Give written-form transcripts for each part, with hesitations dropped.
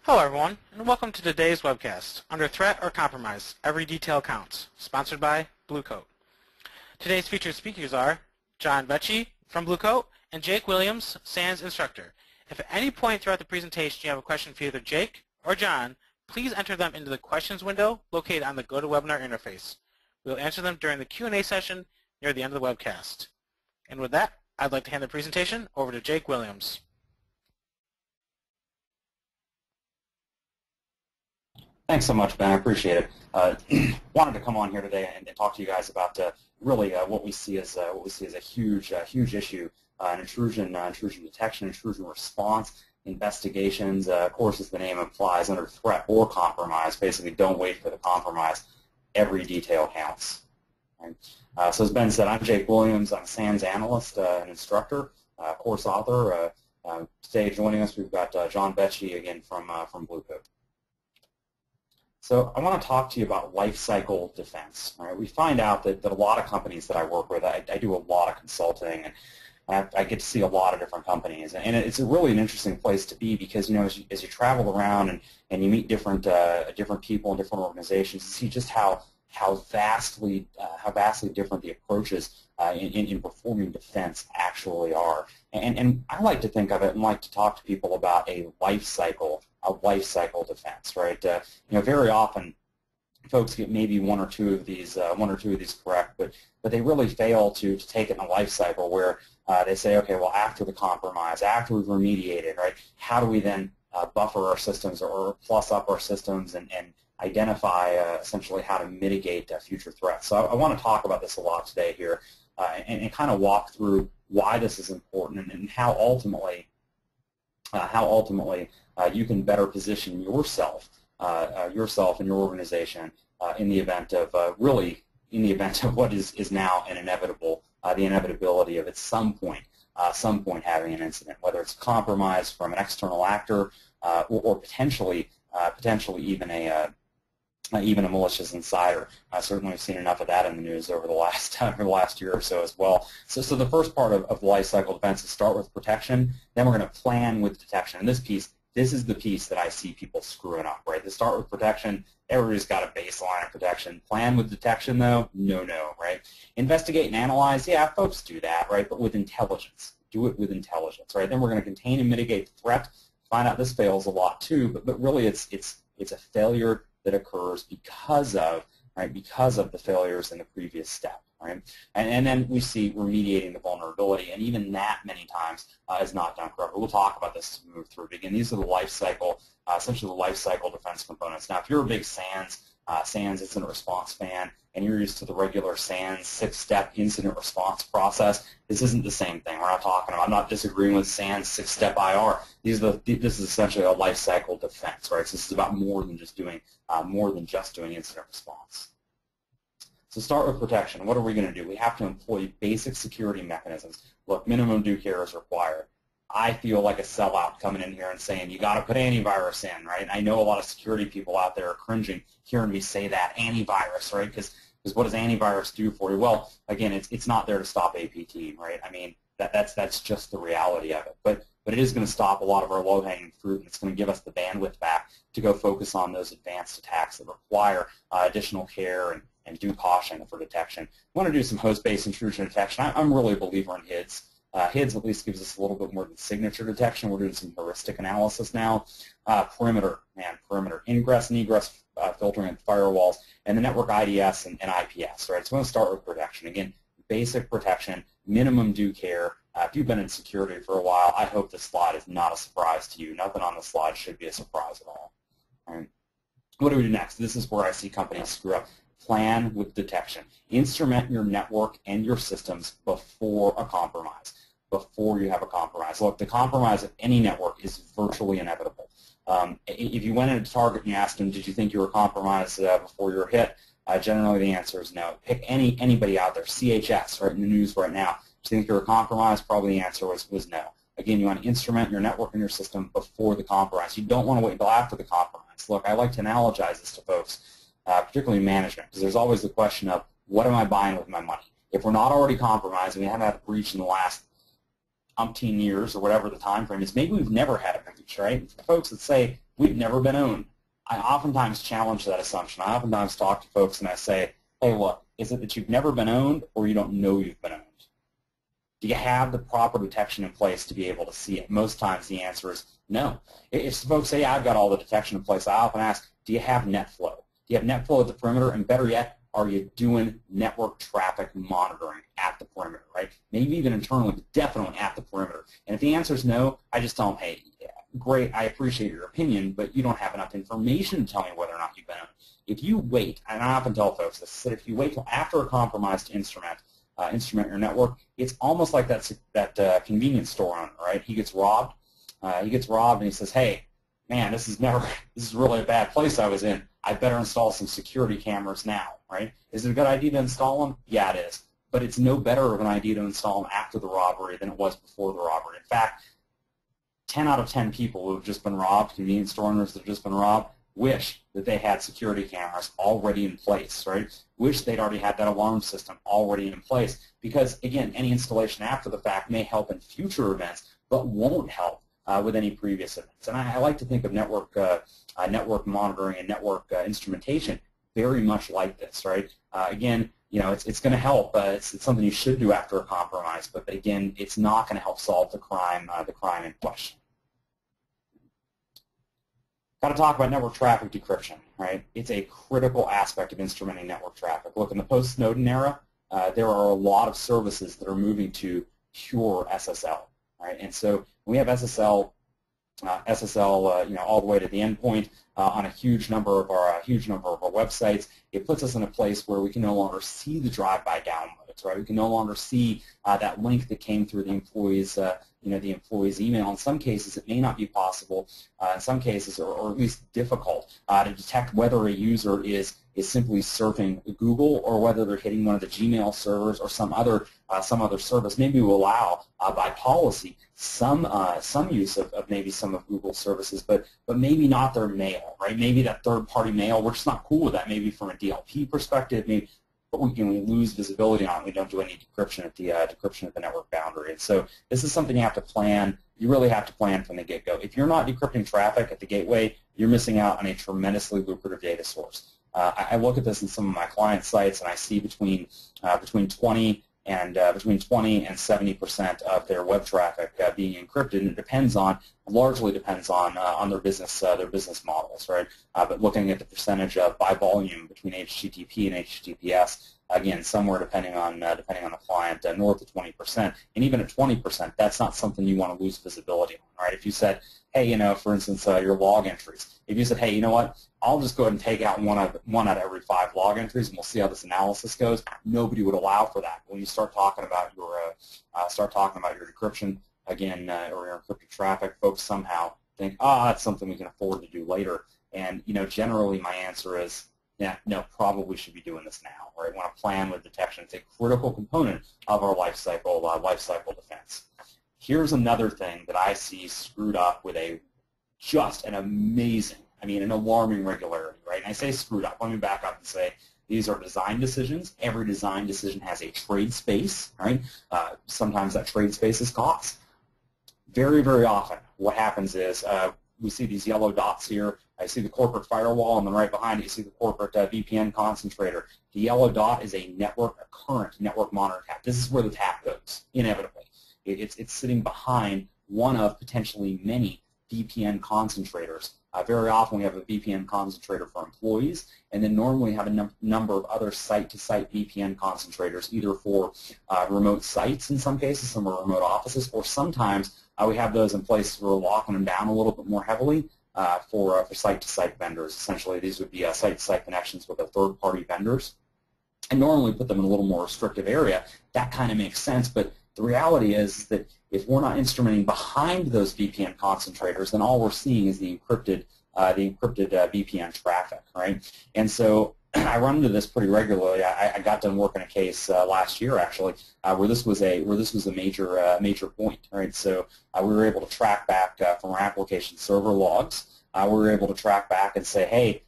Hello everyone, and welcome to today's webcast, Under Threat or Compromise, Every Detail Counts, sponsored by Blue Coat. Today's featured speakers are John Vecchi from Blue Coat and Jake Williams, SANS instructor. If at any point throughout the presentation you have a question for either Jake or John, please enter them into the questions window located on the GoToWebinar interface. We will answer them during the Q&A session near the end of the webcast. And with that, I'd like to hand the presentation over to Jake Williams. Thanks so much, Ben. I appreciate it. Wanted to come on here today and talk to you guys about really what we see as a huge issue: intrusion detection, intrusion response, investigations. Of course, as the name implies, under threat or compromise. Basically, don't wait for the compromise. Every detail counts. Right? So as Ben said, I'm Jake Williams. I'm a SANS analyst, an instructor, course author. Today, joining us, we've got John Vecchi again from Blue Coat. So I want to talk to you about lifecycle defense. All right? We find out that a lot of companies that I work with, I do a lot of consulting, and I get to see a lot of different companies. And it's really an interesting place to be because, as you travel around and you meet different people and different organizations, you see just how vastly different the approaches in performing defense actually are. And I like to think of it and like to talk to people about a life cycle defense, right? Very often folks get maybe one or two of these correct, but they really fail to take it in a life cycle where they say, okay, well, after the compromise, after we've remediated, right? How do we then buffer our systems or plus up our systems and identify essentially how to mitigate future threats? So I want to talk about this a lot today here and kind of walk through why this is important and how ultimately you can better position yourself and your organization in the event of what is now an inevitable, the inevitability of at some point having an incident, whether it's compromise from an external actor or potentially even a malicious insider. Certainly we've seen enough of that in the news over the last year or so as well. So the first part of life cycle defense is start with protection, then we're going to plan with detection. And this is the piece that I see people screwing up, right? To start with protection, everybody's got a baseline of protection. Plan with detection, though, no, right? Investigate and analyze, yeah, folks do that, right? But with intelligence. Do it with intelligence, right? Then we're going to contain and mitigate the threat. Find out this fails a lot too, but really it's a failure that occurs because of the failures in the previous step, right? And then we see remediating the vulnerability, and even that many times is not done correctly. We'll talk about this as we move through. But again, these are the life cycle, essentially the life cycle defense components. Now, if you're a big SANS incident response fan, and you're used to the regular SANS 6-step incident response process, this isn't the same thing. I'm not disagreeing with SANS 6-step IR. This is essentially a life cycle defense, right? So this is about more than just doing incident response. So start with protection. What are we going to do? We have to employ basic security mechanisms. Look, minimum due care is required. I feel like a sellout coming in here and saying you got to put antivirus in, right? I know a lot of security people out there are cringing hearing me say that, antivirus, right? Because what does antivirus do for you? Well, again, it's not there to stop APT, right? I mean, that's just the reality of it. But it is going to stop a lot of our low-hanging fruit, and it's going to give us the bandwidth back to go focus on those advanced attacks that require additional care and due caution for detection. We want to do some host-based intrusion detection. I'm really a believer in HIDS. HIDS at least gives us a little bit more than signature detection. We're doing some heuristic analysis now. Perimeter, ingress and egress filtering and firewalls, and the network IDS and IPS, right? So we're going to start with protection. Again, basic protection, minimum due care. If you've been in security for a while, I hope this slide is not a surprise to you. Nothing on the slide should be a surprise at all. Right. What do we do next? This is where I see companies screw up. Plan with detection. Instrument your network and your systems before a compromise, before you have a compromise. Look, the compromise of any network is virtually inevitable. If you went into Target and you asked them, did you think you were compromised before you were hit? Generally the answer is no. Pick anybody out there, CHS, right in the news right now. Do you think you were compromised? Probably the answer was no. Again, you want to instrument your network and your system before the compromise. You don't want to wait until after the compromise. Look, I like to analogize this to folks, particularly management, because there's always the question of what am I buying with my money? If we're not already compromised and we haven't had a breach in the last umpteen years or whatever the time frame is, maybe we've never had a breach, right? For folks that say we've never been owned. I oftentimes challenge that assumption. I oftentimes talk to folks and I say, hey, look, is it that you've never been owned or you don't know you've been owned? Do you have the proper detection in place to be able to see it? Most times the answer is no. If folks say, I've got all the detection in place, I often ask, do you have net flow? Do you have net flow at the perimeter? And better yet, are you doing network traffic monitoring at the perimeter, right? Maybe even internally, but definitely at the perimeter. And if the answer is no, I just tell them, hey, yeah, great, I appreciate your opinion, but you don't have enough information to tell me whether or not you've been owned. If you wait, and I often tell folks this, that if you wait till after a compromise to instrument your network, it's almost like that convenience store owner, right? He gets robbed. And he says, hey, man, this is really a bad place I was in. I better install some security cameras now, right? Is it a good idea to install them? Yeah, it is. But it's no better of an idea to install them after the robbery than it was before the robbery. In fact, 10 out of 10 people who have just been robbed, convenience store owners that have just been robbed, wish that they had security cameras already in place, right? Wish they'd already had that alarm system already in place because, again, any installation after the fact may help in future events but won't help with any previous events. And I like to think of network monitoring and network instrumentation very much like this, right? Again, you know, it's going to help. It's something you should do after a compromise, but again, it's not going to help solve the crime in question. Got to talk about network traffic decryption, right? It's a critical aspect of instrumenting network traffic. Look, in the post-Snowden era, there are a lot of services that are moving to pure SSL, right? And so when we have SSL, you know, all the way to the endpoint on a huge number of our websites, it puts us in a place where we can no longer see the drive-by downloads, right? We can no longer see that link that came through the employee's the employee's email. In some cases, it may not be possible. In some cases, or at least difficult, to detect whether a user is simply surfing Google or whether they're hitting one of the Gmail servers or some other service. Maybe we allow by policy some use of maybe some of Google's services, but maybe not their mail, right? Maybe that third-party mail, we're just not cool with that. Maybe from a DLP perspective, maybe. But we lose visibility on it. We don't do any decryption at the network boundary. And so this is something you have to plan. You really have to plan from the get-go. If you're not decrypting traffic at the gateway, you're missing out on a tremendously lucrative data source. I look at this in some of my client sites, and I see between 20 and 70% of their web traffic being encrypted, and it largely depends on their business models, right? But looking at the percentage by volume between HTTP and HTTPS, again, somewhere depending on the client, north of 20%, and even at 20%, that's not something you want to lose visibility on, right? If you said, hey, you know, for instance, your log entries. If you said, hey, you know what, I'll just go ahead and take out one out of every 5 log entries, and we'll see how this analysis goes. Nobody would allow for that. When you start talking about your decryption again, or your encrypted traffic, folks somehow think, that's something we can afford to do later. And you know, generally, my answer is, yeah, no, probably should be doing this now. Right? We want to plan with detection. It's a critical component of our lifecycle defense. Here's another thing that I see screwed up with just an amazing, an alarming regularity, right? And I say screwed up. Let me back up and say these are design decisions. Every design decision has a trade space, right? Sometimes that trade space is cost. Very, very often what happens is we see these yellow dots here. I see the corporate firewall, and then right behind it you see the corporate VPN concentrator. The yellow dot is a current network monitor tap. This is where the tap goes, inevitably. It's sitting behind one of potentially many VPN concentrators. Very often we have a VPN concentrator for employees, and then normally have a number of other site-to-site VPN concentrators, either for remote sites in some cases, some are remote offices, or sometimes we have those in place where we're locking them down a little bit more heavily for site-to-site vendors. Essentially, these would be site-to-site connections with third-party vendors. And normally put them in a little more restrictive area. That kind of makes sense, but the reality is that if we're not instrumenting behind those VPN concentrators, then all we're seeing is the encrypted VPN traffic, right? And so I run into this pretty regularly. I got done working a case last year, actually, where this was a major point, right? So we were able to track back from our application server logs. We were able to track back and say, hey,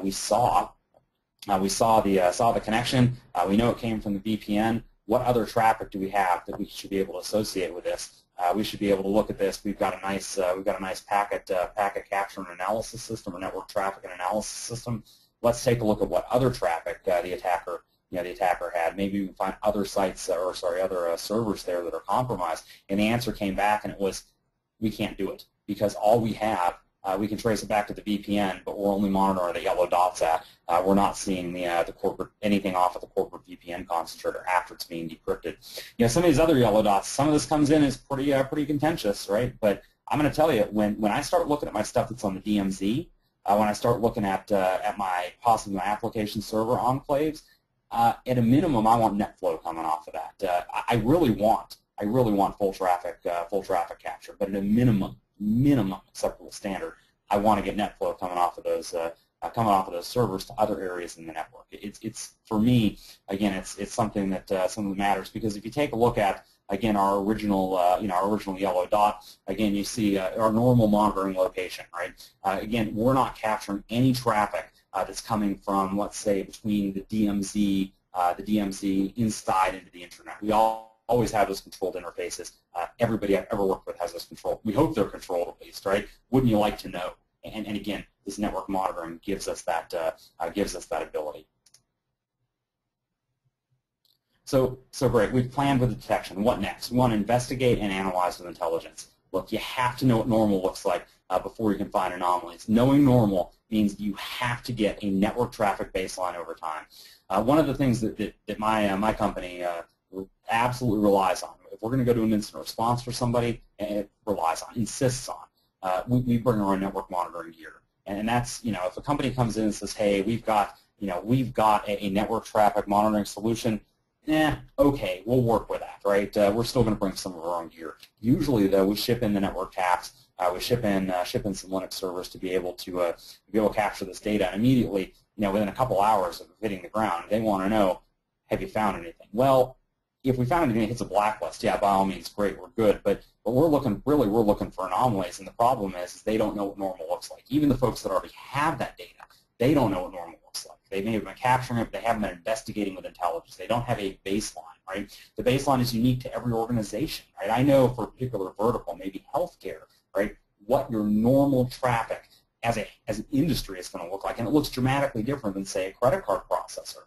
we saw the connection. We know it came from the VPN. What other traffic do we have that we should be able to associate with this? we should be able to look at this. We've got a nice packet capture and analysis system, or network traffic and analysis system. Let's take a look at what other traffic the attacker had. Maybe we can find other sites, other servers there that are compromised. And the answer came back, and it was, we can't do it because all we have, we can trace it back to the VPN, but we're only monitoring the yellow dots at. We're not seeing the corporate, anything off of the corporate VPN concentrator after it's being decrypted. Some of these other yellow dots, some of this comes in as pretty contentious, right? But I'm going to tell you, when I start looking at my stuff that's on the DMZ, when I start looking at possibly my application server enclaves, at a minimum, I want NetFlow coming off of that. I really want full traffic capture, but at a minimum acceptable standard, I want to get NetFlow coming off of those servers to other areas in the network. It's for me, again, it's something that matters, because if you take a look at, again, our original yellow dot, again, you see our normal monitoring location, right? Again, we're not capturing any traffic that's coming from, let's say, between the DMZ inside into the internet. We always have those controlled interfaces. Everybody I've ever worked with has those controlled. We hope they're controlled at least, right? Wouldn't you like to know? And again, this network monitoring gives us that ability. So great. We've planned with the detection. What next? We want to investigate and analyze with intelligence. Look, you have to know what normal looks like before you can find anomalies. Knowing normal means you have to get a network traffic baseline over time. One of the things that my company absolutely relies on, if we're going to go to an incident response for somebody, it relies on, insists on, we bring our own network monitoring gear. And that's, if a company comes in and says, hey, we've got a network traffic monitoring solution, okay, we'll work with that, right? We're still going to bring some of our own gear. Usually, though, we ship in the network taps. We ship in some Linux servers to be able to capture this data. And immediately, within a couple hours of hitting the ground, they want to know, have you found anything? Well, if we found anything that hits a blacklist, yeah, by all means, great, we're good. But we're looking for anomalies, and the problem is they don't know what normal looks like. Even the folks that already have that data, they don't know what normal looks like. They may have been capturing it, but they haven't been investigating with intelligence. They don't have a baseline, right? The baseline is unique to every organization, right? I know for a particular vertical, maybe healthcare, right, what your normal traffic as an industry is going to look like, and it looks dramatically different than, say, a credit card processor.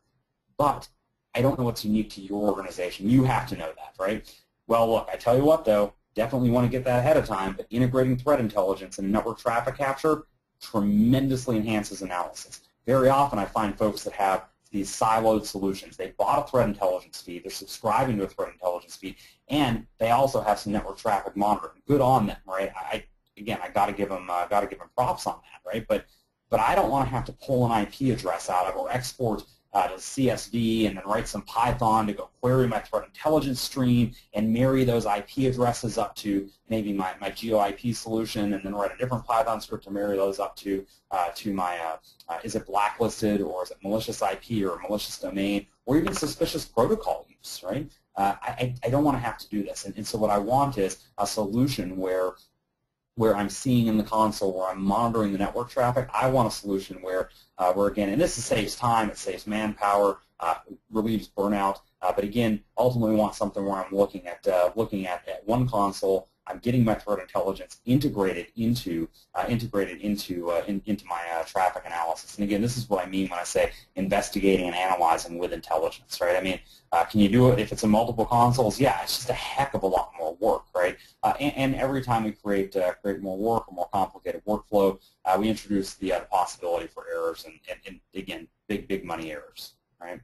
But I don't know what's unique to your organization. You have to know that, right? Well, look, I tell you what, though, definitely want to get that ahead of time, but integrating threat intelligence and network traffic capture tremendously enhances analysis. Very often I find folks that have these siloed solutions. They bought a threat intelligence feed, they're subscribing to a threat intelligence feed, and they also have some network traffic monitoring. Good on them, right? I got to give them props on that, right? But I don't want to have to pull an IP address out of or export to CSV and then write some Python to go query my threat intelligence stream and marry those IP addresses up to maybe my GeoIP solution, and then write a different Python script to marry those up to my is it blacklisted, or is it malicious IP or malicious domain, or even suspicious protocol use, right? I don't want to have to do this, and so what I want is a solution where I'm seeing in the console, where I'm monitoring the network traffic. I want a solution where again, and this saves time, it saves manpower, relieves burnout, but again, ultimately want something where I'm looking at one console. I'm getting my threat intelligence integrated into my traffic analysis. And again, this is what I mean when I say investigating and analyzing with intelligence, right? I mean, can you do it if it's in multiple consoles? Yeah, it's just a heck of a lot more work, right? And every time we create more work or more complicated workflow, we introduce the possibility for errors and again, big money errors, right?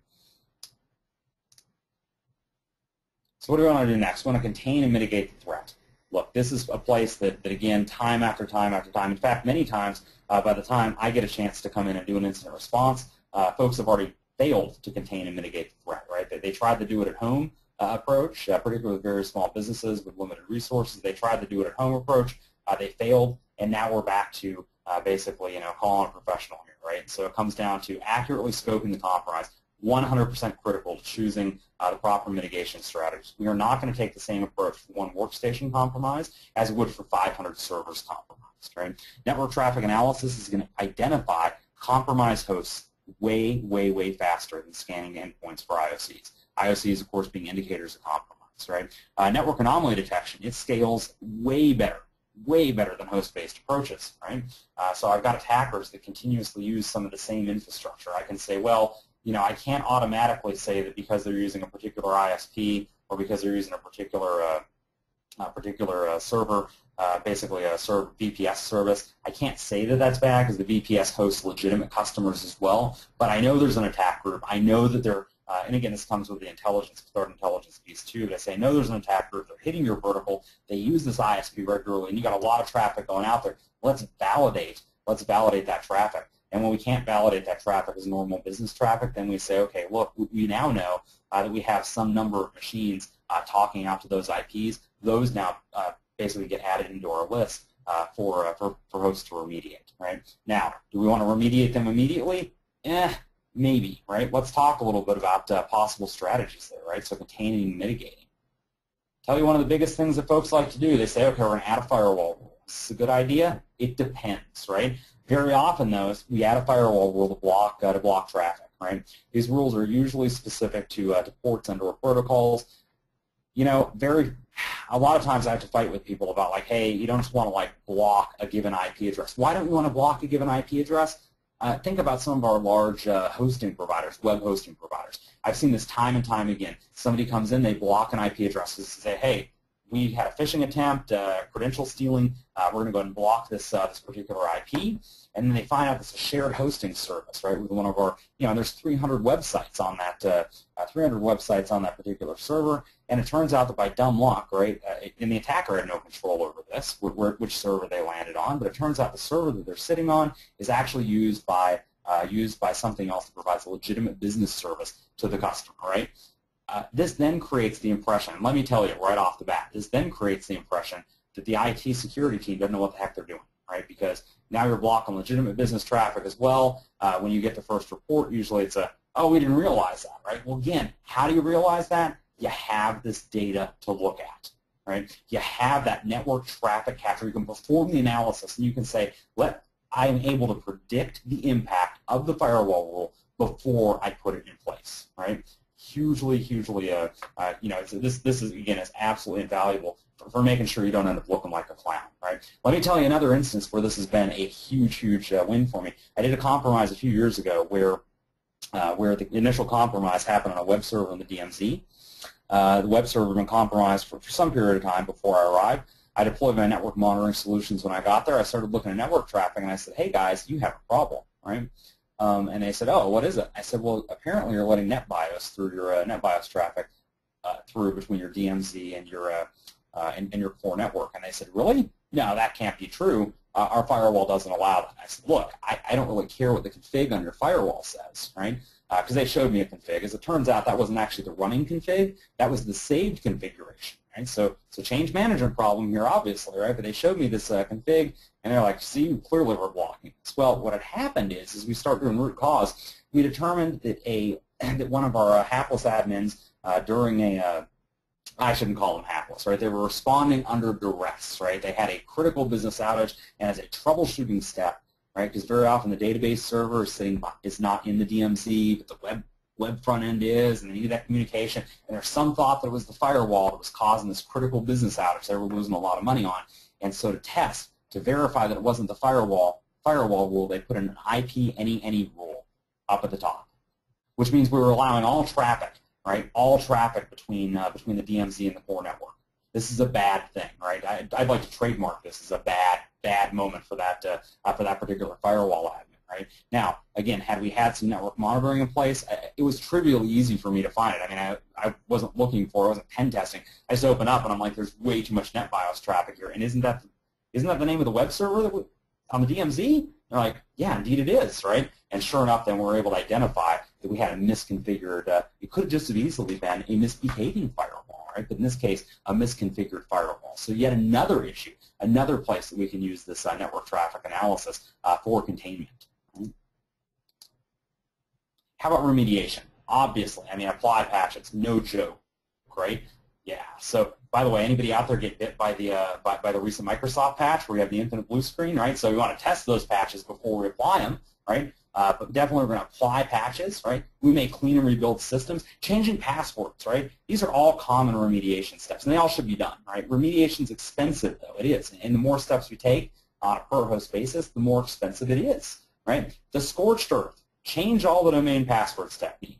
So what do we want to do next? We want to contain and mitigate the threat. Look, this is a place that again, time after time after time, in fact, many times, by the time I get a chance to come in and do an incident response, folks have already failed to contain and mitigate the threat, right? They tried to do it at home approach, particularly with very small businesses with limited resources. They tried to do it at home approach. They failed, and now we're back to basically, calling a professional here, right? So it comes down to accurately scoping the compromise. 100% critical to choosing the proper mitigation strategies. We are not going to take the same approach for one workstation compromise as it would for 500 servers compromised, right? Network traffic analysis is going to identify compromised hosts way faster than scanning endpoints for IOCs. IOCs, of course, being indicators of compromise, right? Network anomaly detection, it scales way better than host-based approaches, right? So I've got attackers that continuously use some of the same infrastructure. I can say, well, I can't automatically say that because they're using a particular ISP or because they're using a particular server, basically a VPS service. I can't say that that's bad because the VPS hosts legitimate customers as well, but I know there's an attack group. I know that they're, and again, this comes with the threat intelligence piece too, but I say, I know there's an attack group. They're hitting your vertical. They use this ISP regularly, and you got a lot of traffic going out there. Let's validate that traffic. And when we can't validate that traffic as normal business traffic, then we say, okay, look, we now know that we have some number of machines talking out to those IPs. Those now basically get added into our list for hosts to remediate, right? Now, do we want to remediate them immediately? Maybe, right? Let's talk a little bit about possible strategies there, right? So containing and mitigating. Tell you one of the biggest things that folks like to do. They say, okay, we're going to add a firewall rule. Is this a good idea? It depends, right? Very often, though, we add a firewall rule to block traffic, right? These rules are usually specific to ports and/or protocols. A lot of times I have to fight with people about like, hey, you don't just want to block a given IP address. Why don't you want to block a given IP address? Think about some of our large hosting providers, web hosting providers. I've seen this time and time again. Somebody comes in, they block an IP address to say, hey, we had a phishing attempt, credential stealing. We're going to go ahead and block this particular IP. And then they find out it's a shared hosting service, right? With one of our, and there's 300 websites on that particular server. And it turns out that by dumb luck, right, and the attacker had no control over this, which server they landed on. But it turns out the server that they're sitting on is actually used by something else that provides a legitimate business service to the customer, right? This then creates the impression, and let me tell you right off the bat, this then creates the impression that the IT security team doesn't know what the heck they're doing, right? Because now you're blocking legitimate business traffic as well. When you get the first report, usually it's oh, we didn't realize that, right? Well, again, how do you realize that? You have this data to look at, right? You have that network traffic capture. You can perform the analysis, and you can say, I am able to predict the impact of the firewall rule before I put it in place, right? Hugely, this is again is absolutely invaluable for making sure you don't end up looking like a clown, right? Let me tell you another instance where this has been a huge win for me. I did a compromise a few years ago where the initial compromise happened on a web server in the DMZ. The web server had been compromised for some period of time before I arrived. I deployed my network monitoring solutions when I got there. I started looking at network traffic, and I said, hey, guys, you have a problem, right? And they said, oh, what is it? I said, well, apparently you're letting NetBIOS through your NetBIOS traffic through between your DMZ and your core network. And they said, really? No, that can't be true. Our firewall doesn't allow that. I said, look, I don't really care what the config on your firewall says, right? Because they showed me a config. As it turns out, that wasn't actually the running config. That was the saved configuration, right? So change management problem here, obviously, right? But they showed me this config, and they're like, see, clearly we're blocking this. Well, what had happened is we start doing root cause, we determined that one of our hapless admins during I shouldn't call them hapless, right? They were responding under duress, right? They had a critical business outage, and as a troubleshooting step, right? Because very often the database server is not in the DMZ, but the web front end is, and they needed that communication. And there's some thought that it was the firewall that was causing this critical business outage they were losing a lot of money on. And so to verify that it wasn't the firewall rule, they put in an IP any rule up at the top, which means we were allowing all traffic, right? All traffic between the DMZ and the core network. This is a bad thing, right? I'd like to trademark this as a bad moment for that particular firewall admin, right? Now, again, had we had some network monitoring in place, it was trivially easy for me to find it. I mean, I wasn't looking for it, I wasn't pen testing. I just opened up and I'm like, there's way too much NetBIOS traffic here, and isn't that the name of the web server on the DMZ? They're like, yeah, indeed it is, right? And sure enough, then we were able to identify that we had a misconfigured, it could have just as easily been a misbehaving firewall, right? But in this case, a misconfigured firewall. So yet another issue, another place that we can use this network traffic analysis for containment. Right? How about remediation? Obviously, I mean, apply patches, no joke, right? Yeah. So, by the way, anybody out there get bit by the recent Microsoft patch where you have the infinite blue screen, right? So we want to test those patches before we apply them, right? but definitely we're going to apply patches, right? We may clean and rebuild systems, changing passwords, right? These are all common remediation steps, and they all should be done, right? Remediation is expensive, though. It is, and the more steps we take on a per-host basis, the more expensive it is, right? The scorched earth, change all the domain passwords technique.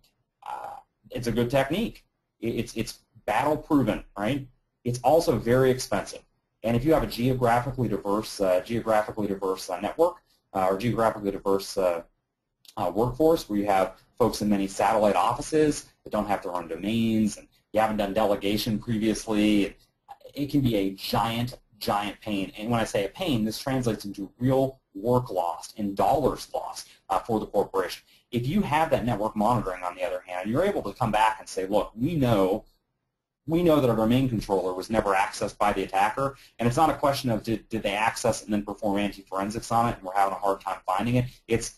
It's a good technique. It's battle-proven, right? It's also very expensive. And if you have a geographically diverse network or geographically diverse workforce where you have folks in many satellite offices that don't have their own domains and you haven't done delegation previously, it can be a giant pain. And when I say a pain, this translates into real work lost and dollars lost for the corporation. If you have that network monitoring, on the other hand, you're able to come back and say, look, we know that our domain controller was never accessed by the attacker, and it's not a question of did they access and then perform anti-forensics on it and we're having a hard time finding it. It's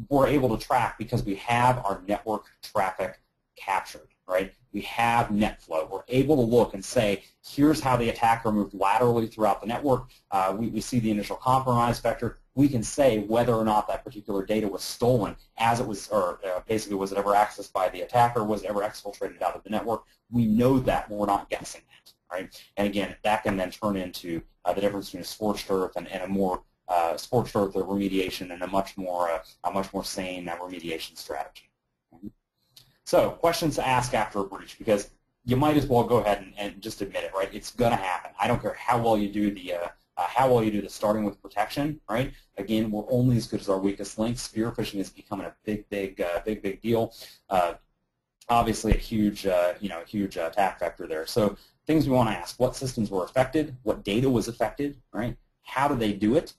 we're able to track because we have our network traffic captured, right? We have NetFlow. We're able to look and say, here's how the attacker moved laterally throughout the network. We see the initial compromise vector. We can say whether or not that particular data was stolen as it was, or basically was it ever accessed by the attacker, was it ever exfiltrated out of the network. We know that, but we're not guessing that, right? And again, that can then turn into the difference between a scorched earth and a more scorched earth remediation and a much more sane remediation strategy. So questions to ask after a breach, because you might as well go ahead and just admit it, right? It's going to happen. I don't care how well you do the starting with protection, right? Again, we're only as good as our weakest link. Spear phishing is becoming a big deal. Obviously, a huge attack vector there. So things we want to ask: what systems were affected? What data was affected? Right? How did they do it?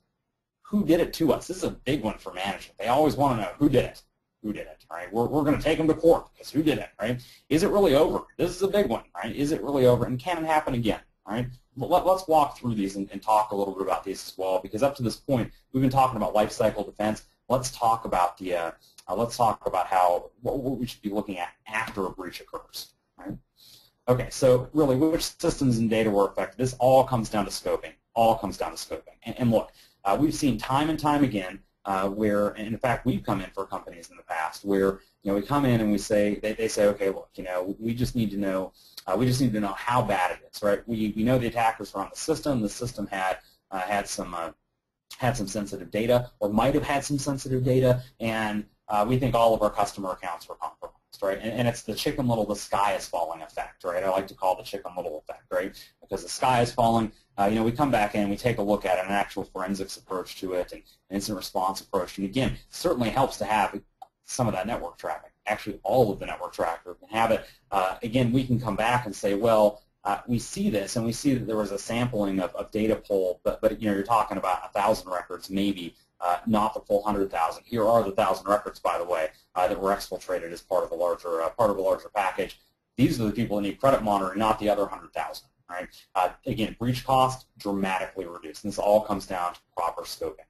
Who did it to us? This is a big one for management. They always want to know who did it. Who did it, right? We're going to take them to court because who did it, right? Is it really over? This is a big one, right? Is it really over? And can it happen again, right? Let's walk through these and talk a little bit about these as well, because up to this point we've been talking about life cycle defense. Let's talk about what we should be looking at after a breach occurs, right? Okay, so really, which systems and data were affected? This all comes down to scoping. And look, we've seen time and time again where, and in fact, we've come in for companies in the past where we come in and we say they say, okay, look, we just need to know how bad it is, right? We know the attackers were on the system. The system had some sensitive data, or might have had some sensitive data, and we think all of our customer accounts were compromised, right? And it's the chicken little, the sky is falling effect, right? I like to call it the chicken little effect, right? Because the sky is falling. We come back in, we take a look at it, an actual forensics approach to it, and an incident response approach. And again, it certainly helps to have some of that network traffic. Actually, all of the network traffic can have it. Again, we can come back and say, well, we see this, and we see that there was a sampling of data pull, but you're talking about 1,000 records, maybe, not the full 100,000. Here are the 1,000 records, by the way, that were exfiltrated as part of a larger package. These are the people that need credit monitoring, not the other 100,000. Right? Again, breach cost dramatically reduced. And this all comes down to proper scoping.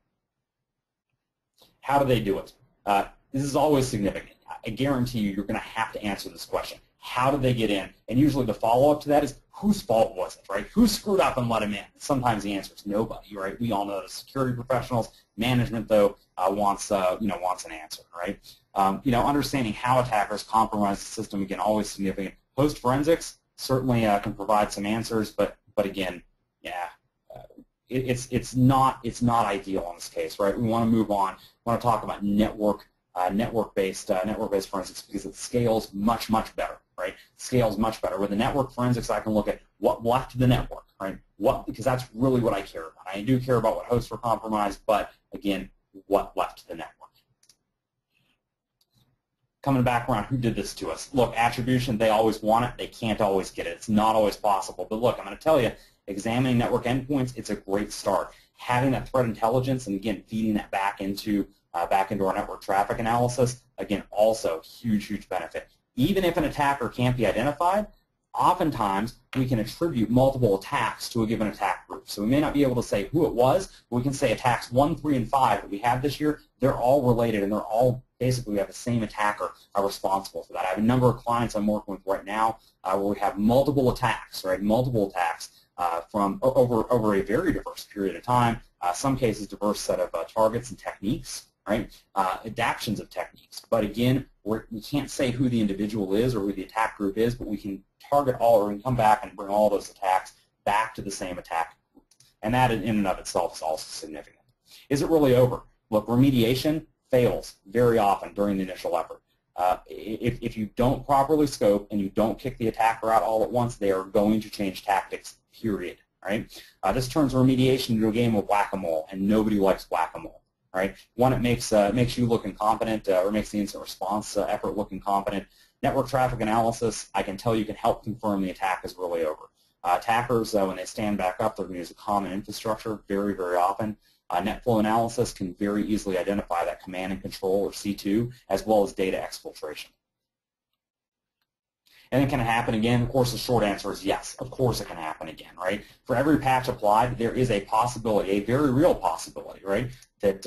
How do they do it? This is always significant. I guarantee you're going to have to answer this question. How did they get in? And usually the follow-up to that is, whose fault was it, right? Who screwed up and let them in? Sometimes the answer is nobody, right? We all know that security professionals. Management, though, wants an answer, right? Understanding how attackers compromise the system, again, always significant. Post-forensics certainly can provide some answers, but again, yeah, it's not ideal in this case, right? We want to move on. We want to talk about network-based forensics because it scales much better, right? Scales much better. With the network forensics, I can look at what left the network, right? Because that's really what I care about. I do care about what hosts were compromised, but again, what left the network. Coming back around, who did this to us? Look, attribution, they always want it. They can't always get it. It's not always possible. But look, I'm going to tell you, examining network endpoints, it's a great start. Having that threat intelligence and, again, feeding that back into our network traffic analysis, again, also huge benefit. Even if an attacker can't be identified, oftentimes we can attribute multiple attacks to a given attack group. So we may not be able to say who it was, but we can say attacks 1, 3, and 5 that we have this year, they're all related, and they're all basically we have the same attacker responsible for that. I have a number of clients I'm working with right now where we have multiple attacks, right? Multiple attacks from over a very diverse period of time. Some cases diverse set of targets and techniques, right? Adaptions of techniques. But again, we can't say who the individual is or who the attack group is, but we can target all, or we can come back and bring all those attacks back to the same attack group. And that in and of itself is also significant. Is it really over? Look, remediation fails very often during the initial effort. If you don't properly scope and you don't kick the attacker out all at once, they are going to change tactics, period. Right? This turns remediation into a game of whack-a-mole, and nobody likes whack-a-mole. Right? One, it makes you look incompetent, or makes the incident response effort look incompetent. Network traffic analysis, I can tell you, can help confirm the attack is really over. Attackers, when they stand back up, they're going to use a common infrastructure very, very often. Net flow analysis can very easily identify that command and control, or C2, as well as data exfiltration. And it can happen again. Of course, the short answer is yes. Of course it can happen again, right? For every patch applied, there is a possibility, a very real possibility, right, that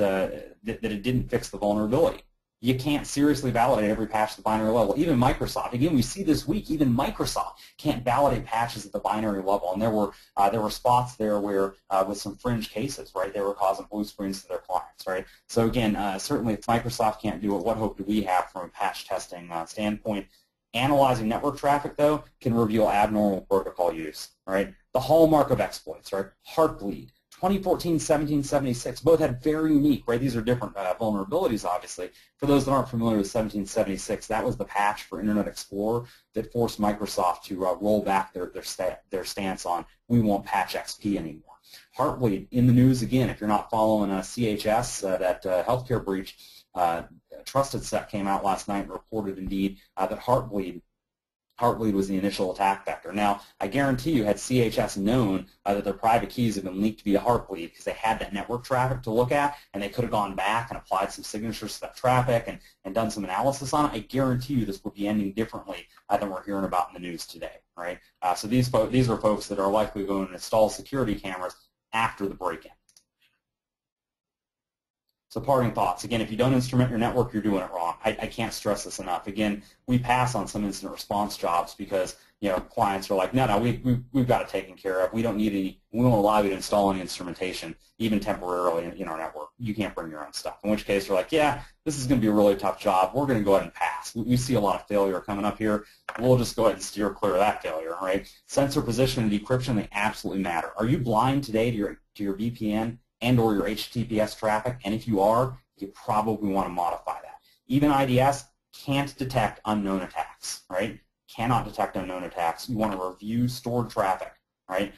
it didn't fix the vulnerability. You can't seriously validate every patch at the binary level. Even Microsoft, again, we see this week, even Microsoft can't validate patches at the binary level. And there were spots there where, with some fringe cases, right, they were causing blue screens to their clients, right? So again, certainly if Microsoft can't do it, what hope do we have from a patch testing standpoint? Analyzing network traffic, though, can reveal abnormal protocol use, right? The hallmark of exploits, right? Heartbleed. 2014, 1776, both had very unique, right? These are different vulnerabilities, obviously. For those that aren't familiar with 1776, that was the patch for Internet Explorer that forced Microsoft to roll back their stance on, we won't patch XP anymore. Heartbleed, in the news again, if you're not following CHS, that healthcare breach, Trusted Set came out last night and reported indeed that Heartbleed was the initial attack vector. Now, I guarantee you, had CHS known that their private keys had been leaked via Heartbleed, because they had that network traffic to look at, and they could have gone back and applied some signatures to that traffic and done some analysis on it, I guarantee you this would be ending differently than we're hearing about in the news today, right? So these are folks that are likely going to install security cameras after the break-in. So parting thoughts. Again, if you don't instrument your network, you're doing it wrong. I can't stress this enough. Again, we pass on some incident response jobs because, you know, clients are like, no, we've got it taken care of. We don't need any. We won't allow you to install any instrumentation, even temporarily, in our network. You can't bring your own stuff. In which case, we're like, yeah, this is going to be a really tough job. We're going to go ahead and pass. We see a lot of failure coming up here. We'll just go ahead and steer clear of that failure, right? Sensor position and decryption, they absolutely matter. Are you blind today to your VPN and or your HTTPS traffic? And if you are, you probably want to modify that. Even IDS can't detect unknown attacks, right? Cannot detect unknown attacks. You want to review stored traffic, right?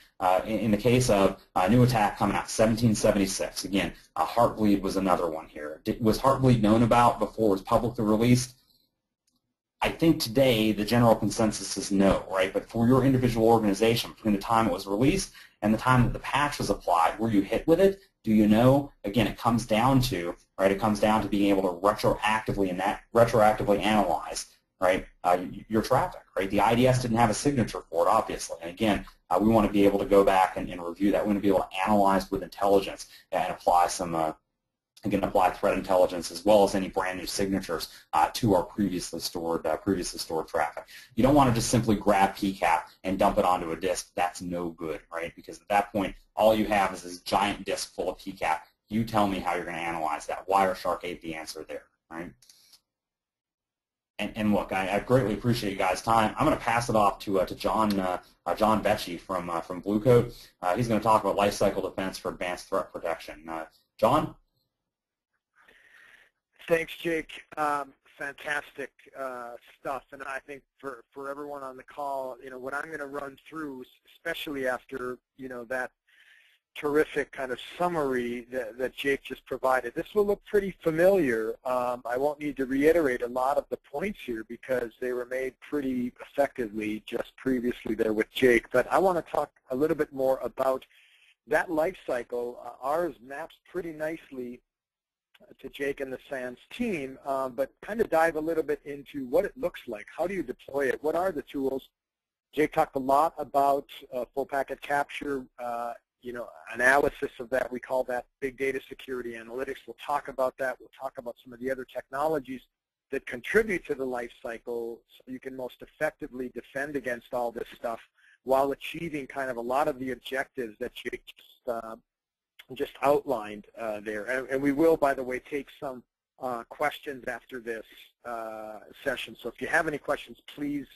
In the case of a new attack coming out, 1776, again, Heartbleed was another one here. Was Heartbleed known about before it was publicly released? I think today the general consensus is no, right? But for your individual organization, between the time it was released and the time that the patch was applied, were you hit with it? Do you know? Again, it comes down to, right? It comes down to being able to retroactively analyze, right, your traffic, right? The IDS didn't have a signature for it, obviously. And again, we want to be able to go back and review that. We want to be able to analyze with intelligence and apply some. Again, apply threat intelligence as well as any brand new signatures to our previously stored traffic. You don't want to just simply grab PCAP and dump it onto a disk. That's no good, right? Because at that point, all you have is this giant disk full of PCAP. You tell me how you're going to analyze that. Wireshark ain't the answer there, right? And look, I greatly appreciate you guys' time. I'm going to pass it off to John Vecchi from Blue Coat. He's going to talk about lifecycle defense for advanced threat protection. John? Thanks, Jake. Fantastic stuff, and I think for everyone on the call, you know, what I'm going to run through, especially after, you know, that terrific kind of summary that Jake just provided, this will look pretty familiar. I won't need to reiterate a lot of the points here because they were made pretty effectively just previously there with Jake, but I want to talk a little bit more about that life cycle. Ours maps pretty nicely to Jake and the SANS team, but kind of dive a little bit into what it looks like. How do you deploy it? What are the tools? Jake talked a lot about full packet capture, you know, analysis of that. We call that big data security analytics. We'll talk about that. We'll talk about some of the other technologies that contribute to the life cycle so you can most effectively defend against all this stuff while achieving kind of a lot of the objectives that Jake just just outlined there. And we will, by the way, take some questions after this session. So if you have any questions, please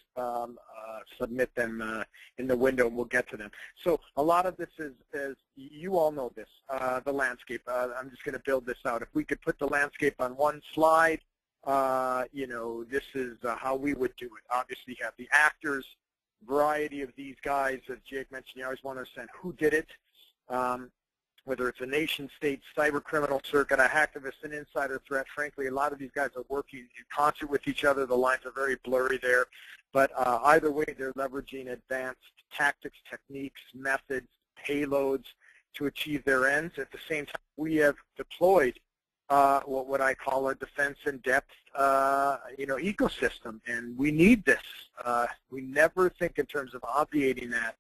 submit them in the window, and we'll get to them. So a lot of this is you all know this, the landscape. I'm just going to build this out. If we could put the landscape on one slide, you know, this is how we would do it. Obviously, you have the actors, variety of these guys. As Jake mentioned, you always want to understand who did it. Whether it's a nation-state, cyber criminal circuit, a hacktivist, an insider threat. Frankly, a lot of these guys are working in concert with each other. The lines are very blurry there. But either way, they're leveraging advanced tactics, techniques, methods, payloads to achieve their ends. At the same time, we have deployed what I call a defense in depth you know, ecosystem. And we need this. We never think in terms of obviating that.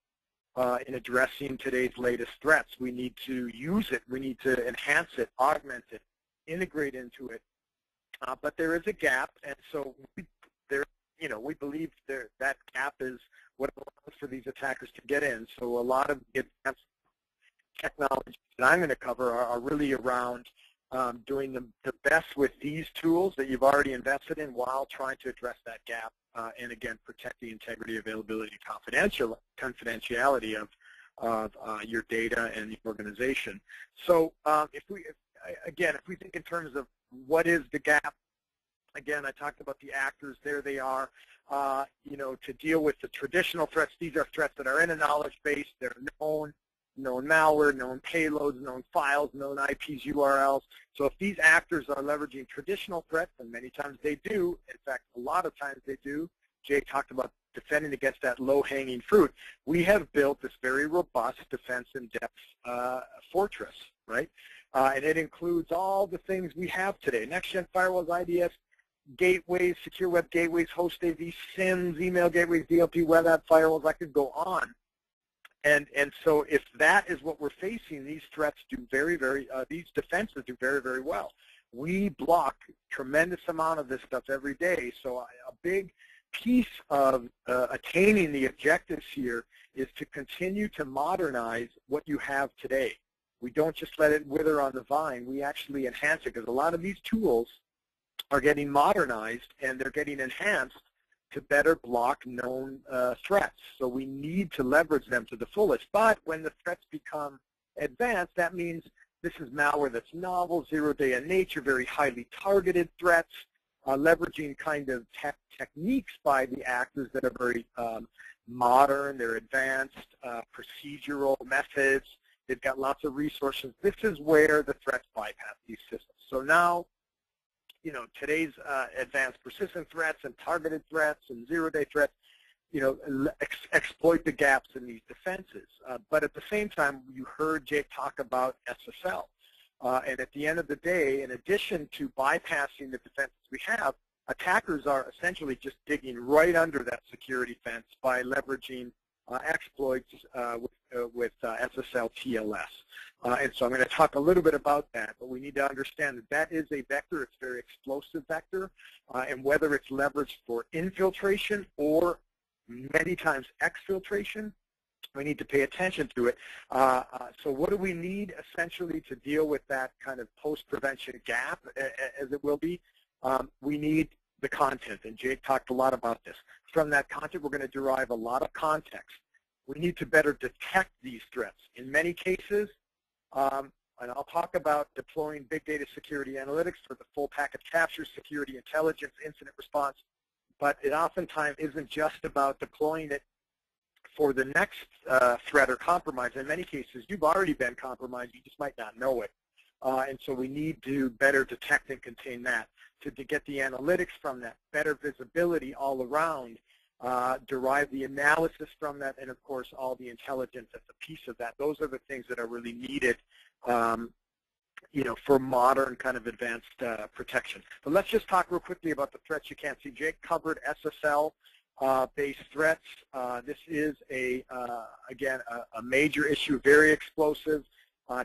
In addressing today's latest threats. We need to use it. We need to enhance it, augment it, integrate into it. But there is a gap, and so you know, we believe that gap is what allows for these attackers to get in. So a lot of the advanced technologies that I'm going to cover are really around doing the best with these tools that you've already invested in while trying to address that gap. And again, protect the integrity, availability, confidentiality of your data and the organization. So if we think in terms of what is the gap, again, I talked about the actors. There they are. You know, to deal with the traditional threats, these are threats that are in a knowledge base. They're known malware, known payloads, known files, known IPs, URLs. So if these actors are leveraging traditional threats, and many times they do, in fact, a lot of times they do, Jake talked about defending against that low-hanging fruit. We have built this very robust defense in depth fortress, right? And it includes all the things we have today: next-gen firewalls, IDS, gateways, secure web gateways, host AV, SIMs, email gateways, DLP, web app firewalls. I could go on. And so if that is what we're facing, these threats do these defenses do very, very well. We block tremendous amount of this stuff every day. So a big piece of attaining the objectives here is to continue to modernize what you have today. We don't just let it wither on the vine. We actually enhance it, because a lot of these tools are getting modernized and they're getting enhanced to better block known threats. So we need to leverage them to the fullest. But when the threats become advanced, that means this is malware that's novel, zero-day in nature, very highly targeted threats, leveraging kind of techniques by the actors that are very modern, they're advanced, procedural methods. They've got lots of resources. This is where the threats bypass these systems. So now, you know, today's advanced persistent threats and targeted threats and zero-day threats, you know, exploit the gaps in these defenses. But at the same time, you heard Jake talk about SSL. And at the end of the day, in addition to bypassing the defenses we have, attackers are essentially just digging right under that security fence by leveraging exploits with SSL TLS. And so I'm going to talk a little bit about that, but we need to understand that that is a vector. It's a very explosive vector, and whether it's leveraged for infiltration or many times exfiltration, we need to pay attention to it. So what do we need essentially to deal with that kind of post-prevention gap, as it will be? We need the content, and Jake talked a lot about this. From that content, we're going to derive a lot of context. We need to better detect these threats. In many cases, and I'll talk about deploying big data security analytics for the full packet capture, security intelligence, incident response, but it oftentimes isn't just about deploying it for the next threat or compromise. In many cases, you've already been compromised, you just might not know it. And so we need to better detect and contain that. To get the analytics from that, better visibility all around, derive the analysis from that, and of course all the intelligence that's a piece of that. Those are the things that are really needed, you know, for modern kind of advanced protection. But let's just talk real quickly about the threats you can't see. Jake covered SSL based threats. This is again a major issue, very explosive.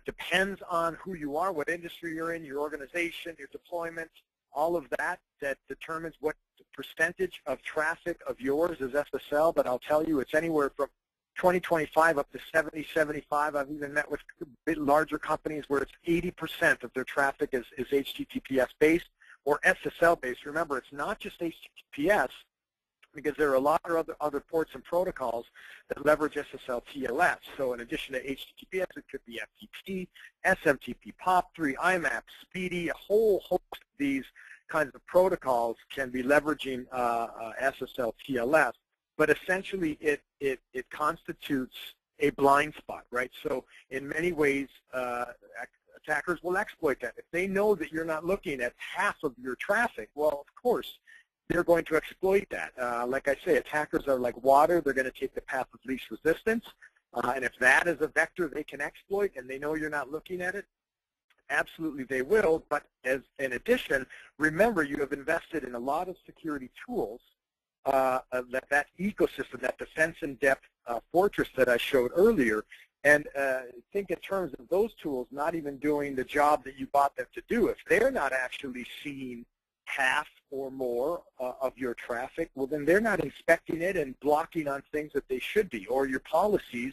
Depends on who you are, what industry you're in, your organization, your deployment. All of that determines what percentage of traffic of yours is SSL, but I'll tell you it's anywhere from 2025 up to 70, 75. I've even met with a bit larger companies where it's 80% of their traffic is HTTPS based or SSL based. Remember, it's not just HTTPS, because there are a lot of other ports and protocols that leverage SSL TLS. So in addition to HTTPS, it could be FTP, SMTP, POP3, IMAP, SPDY, a whole host of these kinds of protocols can be leveraging SSL TLS. But essentially, it constitutes a blind spot, right? So in many ways, attackers will exploit that. If they know that you're not looking at half of your traffic, well, of course, they're going to exploit that. Like I say, attackers are like water. They're going to take the path of least resistance. And if that is a vector they can exploit and they know you're not looking at it, absolutely they will. But as in addition, remember you have invested in a lot of security tools, that ecosystem, that defense in depth fortress that I showed earlier. And think in terms of those tools not even doing the job that you bought them to do. If they're not actually seeing half or more of your traffic, well, then they're not inspecting it and blocking on things that they should be, or your policies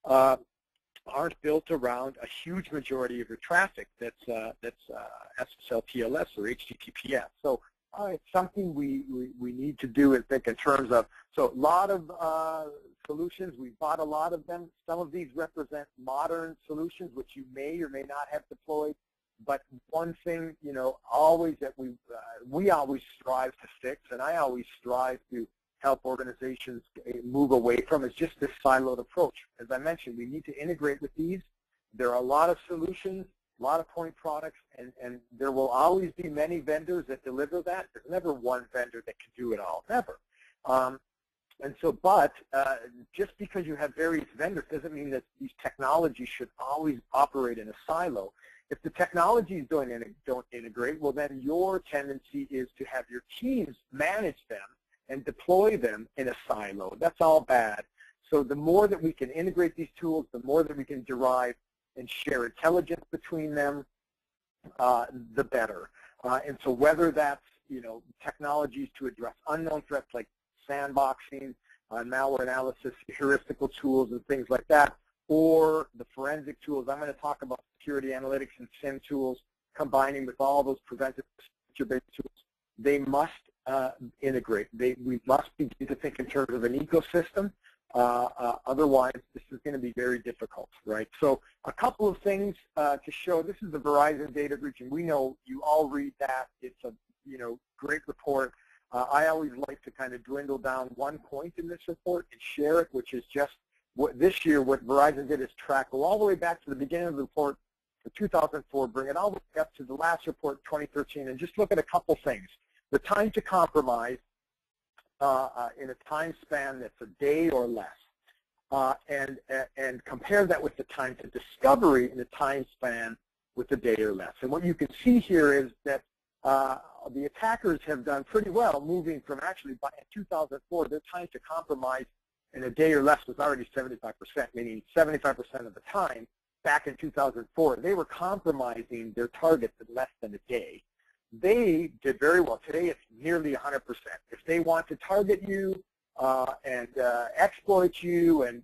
aren't built around a huge majority of your traffic that's SSL TLS or HTTPS. So it's something we need to do and think in terms of. So a lot of solutions, we bought a lot of them. Some of these represent modern solutions which you may or may not have deployed. But one thing, you know, always that we always strive to fix, and I always strive to help organizations move away from, is just this siloed approach. As I mentioned, we need to integrate with these. There are a lot of solutions, a lot of point products, and there will always be many vendors that deliver that. There's never one vendor that can do it all, never. And so, but just because you have various vendors doesn't mean that these technologies should always operate in a silo. If the technologies don't integrate, well, then your tendency is to have your teams manage them and deploy them in a silo. That's all bad. So the more that we can integrate these tools, the more that we can derive and share intelligence between them, the better. And so whether that's, you know, technologies to address unknown threats like sandboxing, malware analysis, heuristical tools, and things like that, or the forensic tools. I'm going to talk about security analytics and SIM tools, combining with all those preventive security-based tools. They must integrate. We must begin to think in terms of an ecosystem. Otherwise, this is going to be very difficult, right? So a couple of things to show. This is the Verizon data breach, and we know you all read that. It's a, you know, great report. I always like to kind of dwindle down one point in this report and share it, which is just this year, what Verizon did is track all the way back to the beginning of the report for 2004, bring it all the way up to the last report, 2013, and just look at a couple things. The time to compromise in a time span that's a day or less, and compare that with the time to discovery in a time span with a day or less. And what you can see here is that the attackers have done pretty well moving from actually, by 2004, their time to compromise in a day or less was already 75%, meaning 75% of the time back in 2004, they were compromising their targets in less than a day. They did very well. Today it's nearly 100%. If they want to target you and exploit you and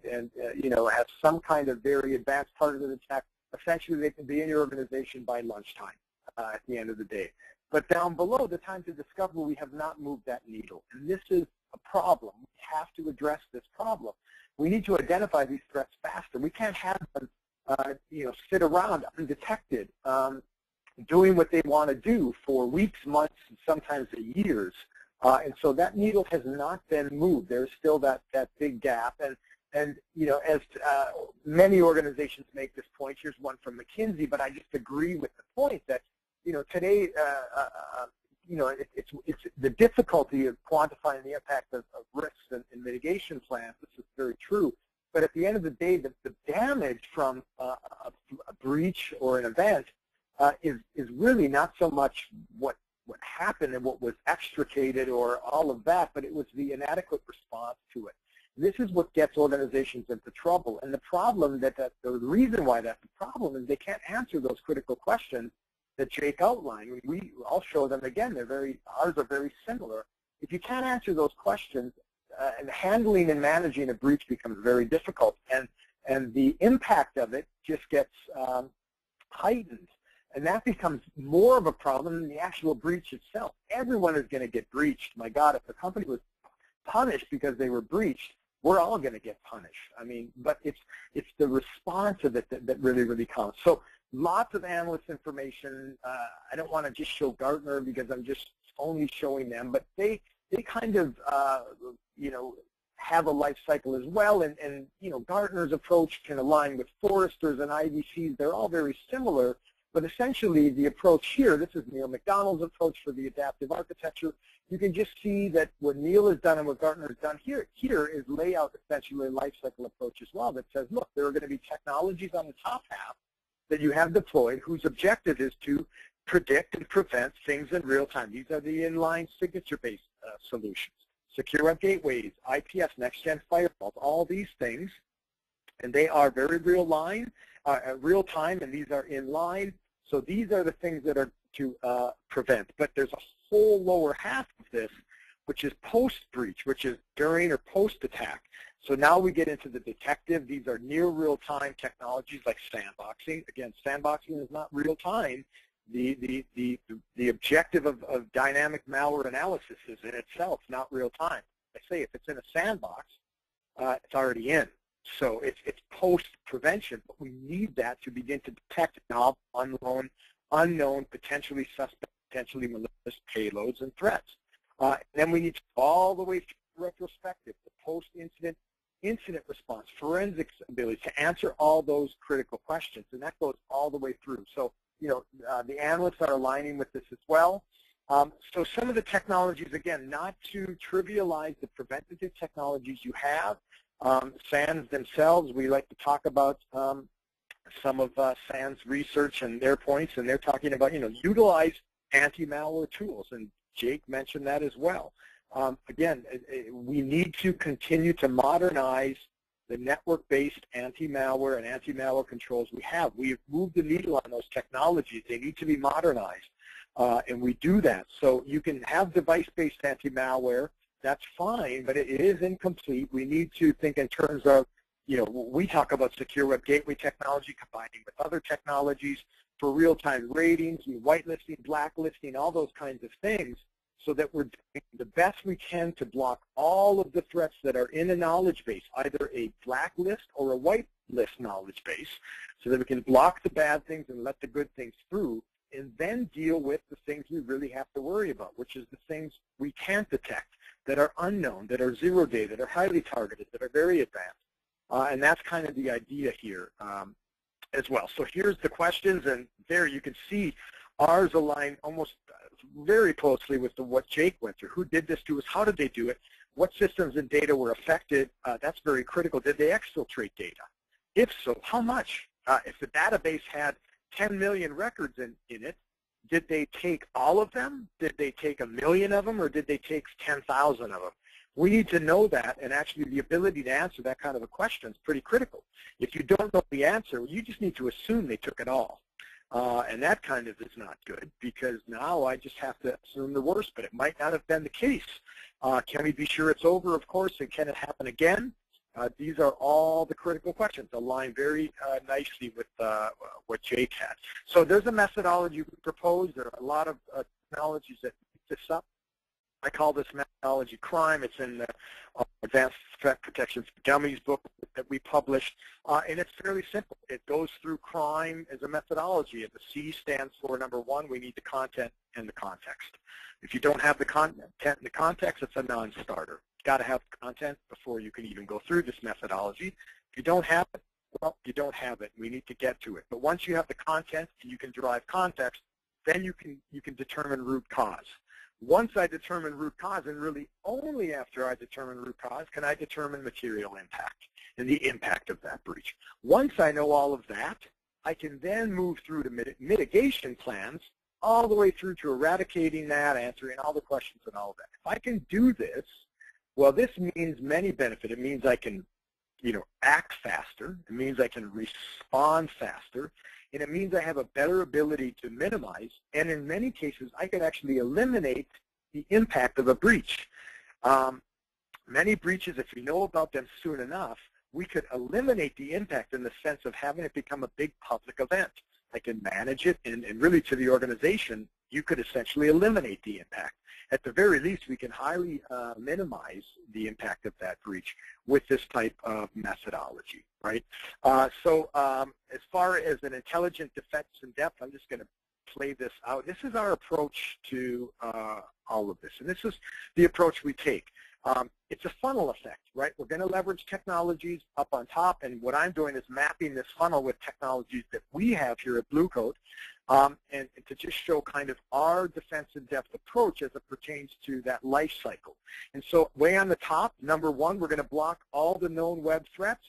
you know, have some kind of very advanced targeted attack, essentially they can be in your organization by lunchtime at the end of the day. But down below, the time to discover, we have not moved that needle. And this is a problem. We have to address this problem. We need to identify these threats faster. We can't have them you know, sit around undetected, doing what they want to do for weeks, months, and sometimes years. And so that needle has not been moved. There's still that big gap. And you know, as many organizations make this point, here's one from McKinsey, but I just agree with the point that, you know, today, you know, it's the difficulty of quantifying the impact of risks and mitigation plans. This is very true. But at the end of the day, the damage from a breach or an event is really not so much what happened and what was extricated or all of that, but it was the inadequate response to it. This is what gets organizations into trouble. And the problem the reason why that's the problem is they can't answer those critical questions that Jake outlined. I'll show them again. Ours are very similar. If you can't answer those questions, and handling and managing a breach becomes very difficult, and the impact of it just gets heightened. And that becomes more of a problem than the actual breach itself. Everyone is going to get breached. My God, if a company was punished because they were breached, we're all going to get punished. I mean, but it's the response of it that really, really counts. So lots of analyst information. I don't want to just show Gartner because I'm just only showing them, but they kind of, you know, have a life cycle as well, and you know, Gartner's approach can align with Forrester's and IDC's. They're all very similar, but essentially the approach here, this is Neil McDonald's approach for the adaptive architecture. You can just see that what Neil has done and what Gartner has done here is lay out essentially a life cycle approach as well that says, look, there are going to be technologies on the top half that you have deployed whose objective is to predict and prevent things in real time. These are the inline signature-based solutions. Secure web gateways, IPS, next-gen firewalls, all these things, and they are very real time, and these are in line. So these are the things that are to prevent. But there's a whole lower half of this, which is post-breach, which is during or post-attack. So now we get into the detective. These are near real-time technologies like sandboxing. Again, sandboxing is not real-time. The objective of dynamic malware analysis is in itself not real time. I say if it's in a sandbox, it's already in. So it's post prevention, but we need that to begin to detect novel, unknown, potentially suspect, potentially malicious payloads and threats. And then we need to go all the way through retrospective, the post-incident response, forensics ability to answer all those critical questions, and that goes all the way through. So you know, the analysts are aligning with this as well. So some of the technologies, again, not to trivialize the preventative technologies you have. SANS themselves, we like to talk about some of SANS research and their points, and they're talking about, you know, utilize anti-malware tools, and Jake mentioned that as well. Again, we need to continue to modernize the network-based anti-malware and anti-malware controls we have. We have moved the needle on those technologies. They need to be modernized, and we do that. So you can have device-based anti-malware. That's fine, but it is incomplete. We need to think in terms of, you know, we talk about secure web gateway technology combining with other technologies for real-time ratings, whitelisting, blacklisting, all those kinds of things, so that we're doing the best we can to block all of the threats that are in a knowledge base, either a blacklist or a whitelist knowledge base, so that we can block the bad things and let the good things through, and then deal with the things we really have to worry about, which is the things we can't detect, that are unknown, that are zero-day, that are highly targeted, that are very advanced. And that's kind of the idea here as well. So here's the questions, and there you can see ours align almost very closely with what Jake went through. Who did this to us? How did they do it? What systems and data were affected? That's very critical. Did they exfiltrate data? If so, how much? If the database had 10 million records in it, did they take all of them? Did they take 1 million of them, or did they take 10,000 of them? We need to know that, and actually the ability to answer that kind of a question is pretty critical. If you don't know the answer, you just need to assume they took it all. And that kind of is not good, because now I just have to assume the worst, but it might not have been the case. Can we be sure it's over? Of course, and can it happen again? These are all the critical questions, align very nicely with what Jake had. So there's a methodology we proposed. There are a lot of technologies that pick this up. I call this methodology CRIME. It's in the Advanced Threat Protection for Dummies book that we published, and it's fairly simple. It goes through CRIME as a methodology. And the C stands for, number one, we need the content and the context. If you don't have the content and the context, it's a non-starter. You've got to have content before you can even go through this methodology. If you don't have it, well, you don't have it. We need to get to it. But once you have the content and you can derive context, then you can determine root cause. Once I determine root cause, and really only after I determine root cause, can I determine material impact and the impact of that breach. Once I know all of that, I can then move through to mitigation plans, all the way through to eradicating that, answering all the questions and all of that. If I can do this, well, this means many benefits. It means I can, act faster. It means I can respond faster. And it means I have a better ability to minimize, and in many cases, I can actually eliminate the impact of a breach. Many breaches, if we know about them soon enough, we could eliminate the impact in the sense of having it become a big public event. I can manage it, and really to the organization, you could essentially eliminate the impact. At the very least, we can highly minimize the impact of that breach with this type of methodology, right? So as far as an intelligent defense in depth, I'm just going to play this out. This is our approach to all of this, and this is the approach we take. It's a funnel effect, right? We're going to leverage technologies up on top, and what I'm doing is mapping this funnel with technologies that we have here at Blue Coat, and to just show kind of our defense in-depth approach as it pertains to that life cycle. And so way on the top, number one, we're going to block all the known web threats.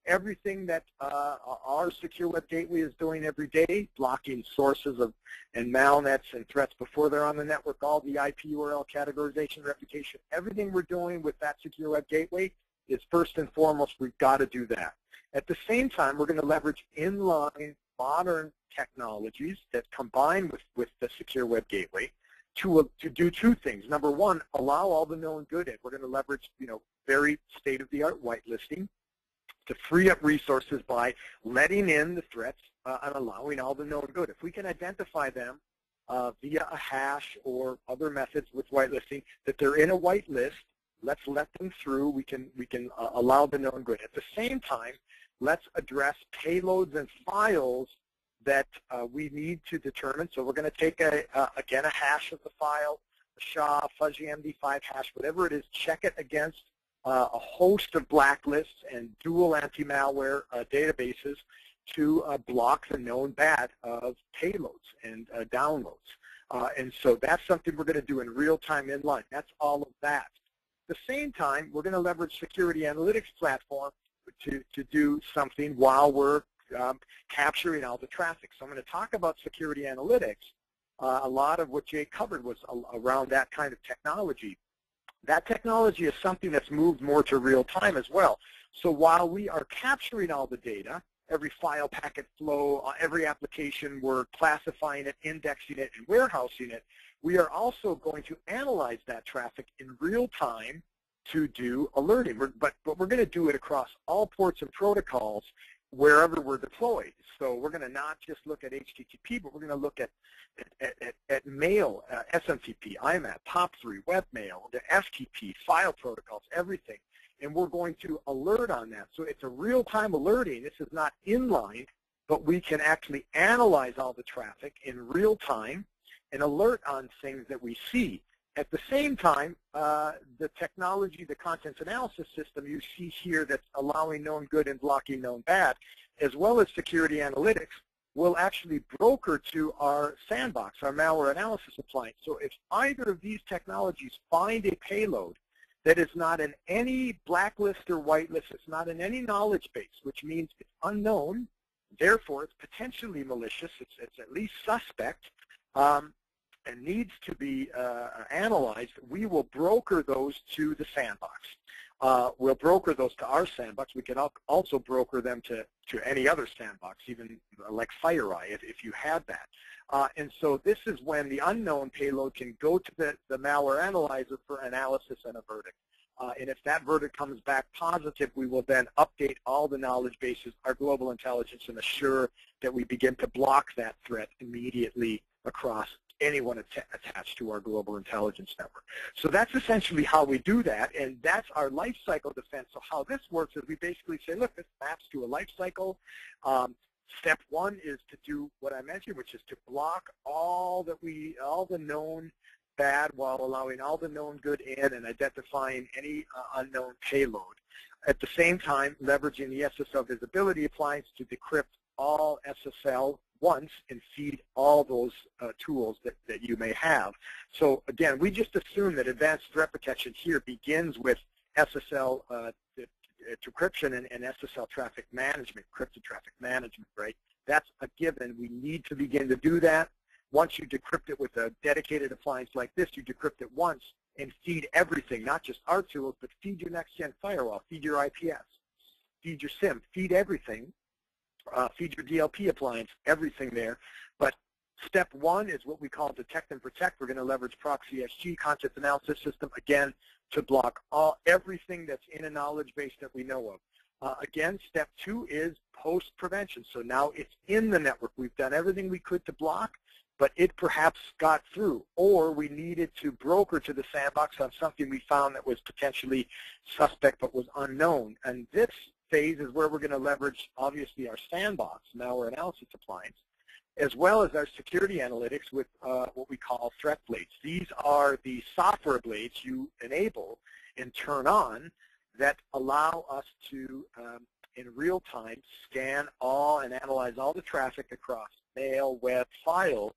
Everything that our secure web gateway is doing every day, blocking sources of and malnets and threats before they're on the network, all the IP URL categorization, reputation, everything we're doing with that secure web gateway is first and foremost, we've got to do that. At the same time, we're going to leverage inline modern technologies that combine with the secure web gateway to do two things. Number one, allow all the known good in. We're going to leverage, very state-of-the-art whitelisting to free up resources by letting in the threats and allowing all the known good. If we can identify them via a hash or other methods with whitelisting, that they're in a whitelist, let's let them through. We can allow the known good. At the same time, let's address payloads and files that we need to determine. So we're going to take, again, a hash of the file, a SHA, fuzzy MD5 hash, whatever it is, check it against a host of blacklists and dual anti-malware databases to block the known bad of payloads and downloads. And so that's something we're going to do in real time inline. That's all of that. At the same time, we're going to leverage security analytics platform to do something while we're capturing all the traffic. So I'm going to talk about security analytics. A lot of what Jay covered was around that kind of technology. That technology is something that's moved more to real time as well. So while we are capturing all the data, every file packet flow, every application, we're classifying it, indexing it, and warehousing it, we are also going to analyze that traffic in real time to do alerting. But we're going to do it across all ports and protocols wherever we're deployed. So we're going to not just look at HTTP, but we're going to look at mail, SMTP, IMAP, POP3, webmail, the FTP, file protocols, everything. And we're going to alert on that. So it's a real-time alerting. This is not inline, but we can actually analyze all the traffic in real time and alert on things that we see. At the same time, the technology, the contents analysis system you see here that's allowing known good and blocking known bad, as well as security analytics, will actually broker to our sandbox, our malware analysis appliance. So if either of these technologies find a payload that is not in any blacklist or whitelist, it's not in any knowledge base, which means it's unknown, therefore it's potentially malicious, it's at least suspect, and needs to be analyzed, we will broker those to the sandbox. We'll broker those to our sandbox. We can also broker them to any other sandbox, even like FireEye, if you had that. And so this is when the unknown payload can go to the malware analyzer for analysis and a verdict. And if that verdict comes back positive, we will then update all the knowledge bases, our global intelligence, and assure that we begin to block that threat immediately across anyone attached to our global intelligence network. So that's essentially how we do that, and that's our life cycle defense. So how this works is we basically say, look, this maps to a life cycle. Step one is to do what I mentioned, which is to block all the known bad while allowing all the known good in and identifying any unknown payload. At the same time, leveraging the SSL visibility appliance to decrypt all SSL once and feed all those tools that you may have. So again, we just assume that advanced threat protection here begins with SSL decryption and SSL traffic management, encrypted traffic management, right? That's a given. We need to begin to do that. Once you decrypt it with a dedicated appliance like this, you decrypt it once and feed everything, not just our tools, but feed your next-gen firewall, feed your IPS, feed your SIM, feed everything. Feed your DLP appliance, everything there. But Step one is what we call detect and protect. We're going to leverage proxy SG, content analysis system, again, to block everything that's in a knowledge base that we know of. Again, step two is post-prevention. So now it's in the network. We've done everything we could to block, but it perhaps got through, or we needed to broker to the sandbox on something we found that was potentially suspect but was unknown. And this phase is where we're going to leverage, obviously, our sandbox, malware analysis appliance, as well as our security analytics with what we call threat blades. These are the software blades you enable and turn on that allow us to, in real time, scan all and analyze all the traffic across mail, web, file,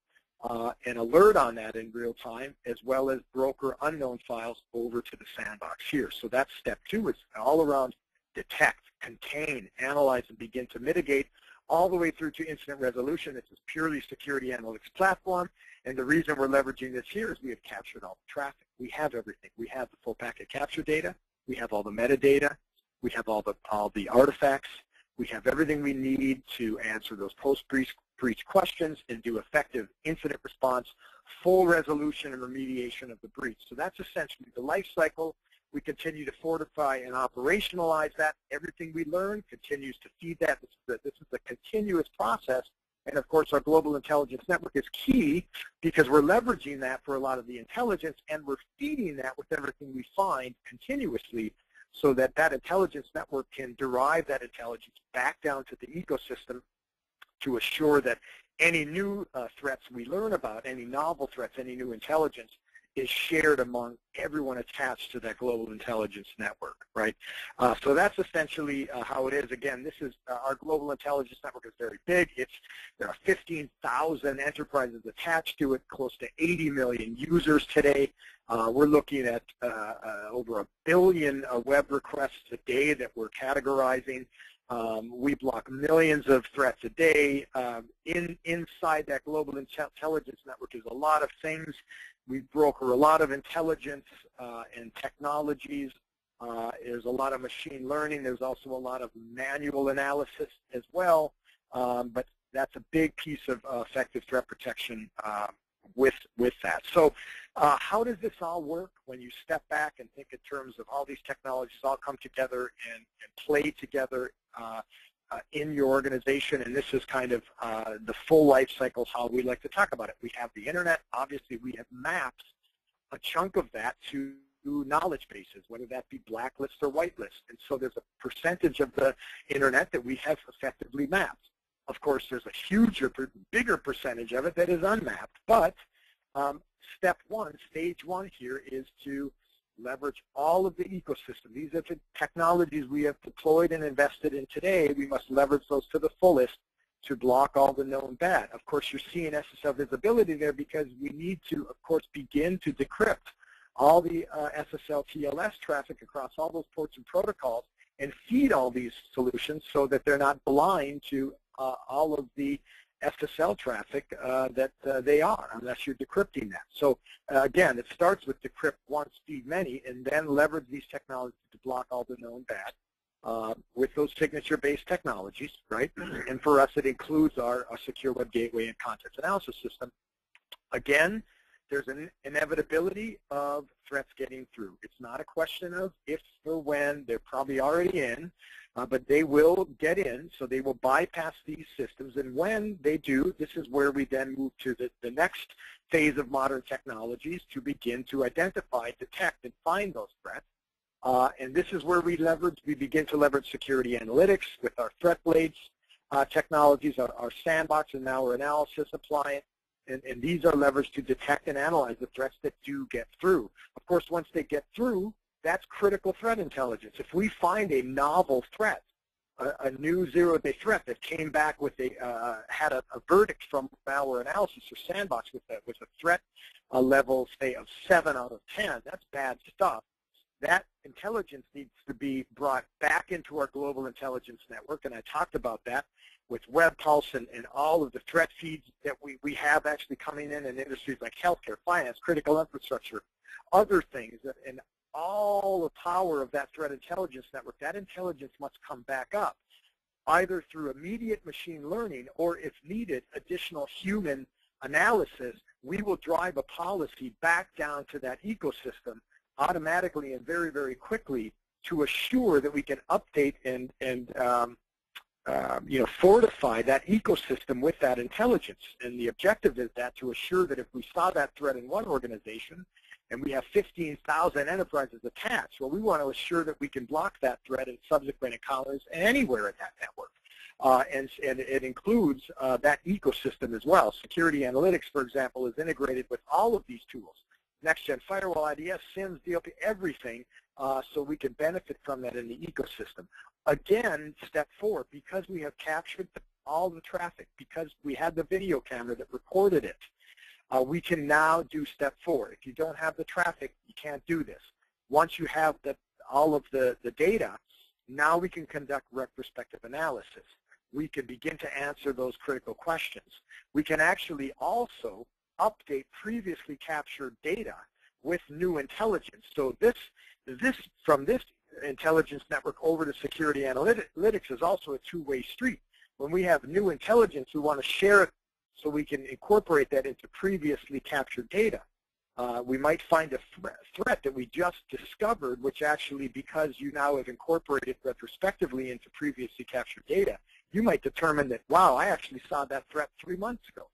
and alert on that in real time, as well as broker unknown files over to the sandbox here. So that's step two. It's all around detect, contain, analyze, and begin to mitigate, all the way through to incident resolution. This is purely security analytics platform, and the reason we're leveraging this here is we have captured all the traffic. We have everything. We have the full packet capture data. We have all the metadata. We have all the artifacts. We have everything we need to answer those post-breach questions and do effective incident response, full resolution and remediation of the breach. So that's essentially the life cycle. We continue to fortify and operationalize that. Everything we learn continues to feed that. This is a continuous process. And of course, our global intelligence network is key because we're leveraging that for a lot of the intelligence, and we're feeding that with everything we find continuously, so that that intelligence network can derive that intelligence back down to the ecosystem to assure that any new threats we learn about, any novel threats, any new intelligence, is shared among everyone attached to that global intelligence network, right? So that's essentially how it is. Again, this is our global intelligence network is very big. There are 15,000 enterprises attached to it, close to 80 million users today. We're looking at over 1 billion web requests a day that we're categorizing. We block millions of threats a day. Inside that global intelligence network is a lot of things. We broker a lot of intelligence and technologies. There's a lot of machine learning. There's also a lot of manual analysis as well. But that's a big piece of effective threat protection with that. So how does this all work when you step back and think in terms of all these technologies all come together and play together in your organization? And this is kind of the full life cycle, how we like to talk about it. We have the internet. Obviously, we have mapped a chunk of that to knowledge bases, whether that be blacklist or whitelist. And so there's a percentage of the internet that we have effectively mapped. Of course, there's a bigger percentage of it that is unmapped. But step one, stage one here, is to leverage all of the ecosystem. These are the technologies we have deployed and invested in today. We must leverage those to the fullest to block all the known bad. Of course, you're seeing SSL visibility there because we need to, of course, begin to decrypt all the SSL TLS traffic across all those ports and protocols and feed all these solutions so that they're not blind to all of the SSL traffic that they are, unless you're decrypting that. So again, it starts with decrypt once, feed many, and then leverage these technologies to block all the known bad with those signature-based technologies, right? And for us, it includes our secure web gateway and content analysis system. Again, there's an inevitability of threats getting through. It's not a question of if or when. They're probably already in. But they will get in, so they will bypass these systems. And when they do, this is where we then move to the next phase of modern technologies to begin to identify, detect, and find those threats. And this is where we begin to leverage security analytics with our threat blades technologies, our sandbox and malware analysis appliance. And these are leveraged to detect and analyze the threats that do get through. Of course, once they get through, that's critical threat intelligence. If we find a novel threat, a new zero-day threat that came back with had a verdict from malware analysis or sandbox with a threat level, say, of 7 out of 10, that's bad stuff. That intelligence needs to be brought back into our global intelligence network, and I talked about that with WebPulse and all of the threat feeds that we have actually coming in industries like healthcare, finance, critical infrastructure, other things, and all the power of that threat intelligence network. That intelligence must come back up, either through immediate machine learning or, if needed, additional human analysis, we will drive a policy back down to that ecosystem automatically and very, very quickly to assure that we can update and fortify that ecosystem with that intelligence. And the objective is that to assure that if we saw that threat in one organization and we have 15,000 enterprises attached, well, we want to assure that we can block that threat in subsequent encounters anywhere in that network. And it includes that ecosystem as well. Security analytics, for example, is integrated with all of these tools. Next-gen firewall, IDS, SIMs, DLP, everything, so we can benefit from that in the ecosystem. Again, step 4, because we have captured all the traffic, because we had the video camera that recorded it, we can now do step 4. If you don't have the traffic, you can't do this. Once you have all of the data, now we can conduct retrospective analysis. We can begin to answer those critical questions. We can actually also update previously captured data with new intelligence. So from this intelligence network over to security analytics is also a two-way street. When we have new intelligence, we want to share it so we can incorporate that into previously captured data. We might find a threat that we just discovered, which actually, because you now have incorporated retrospectively into previously captured data, you might determine that, wow, I actually saw that threat 3 months ago.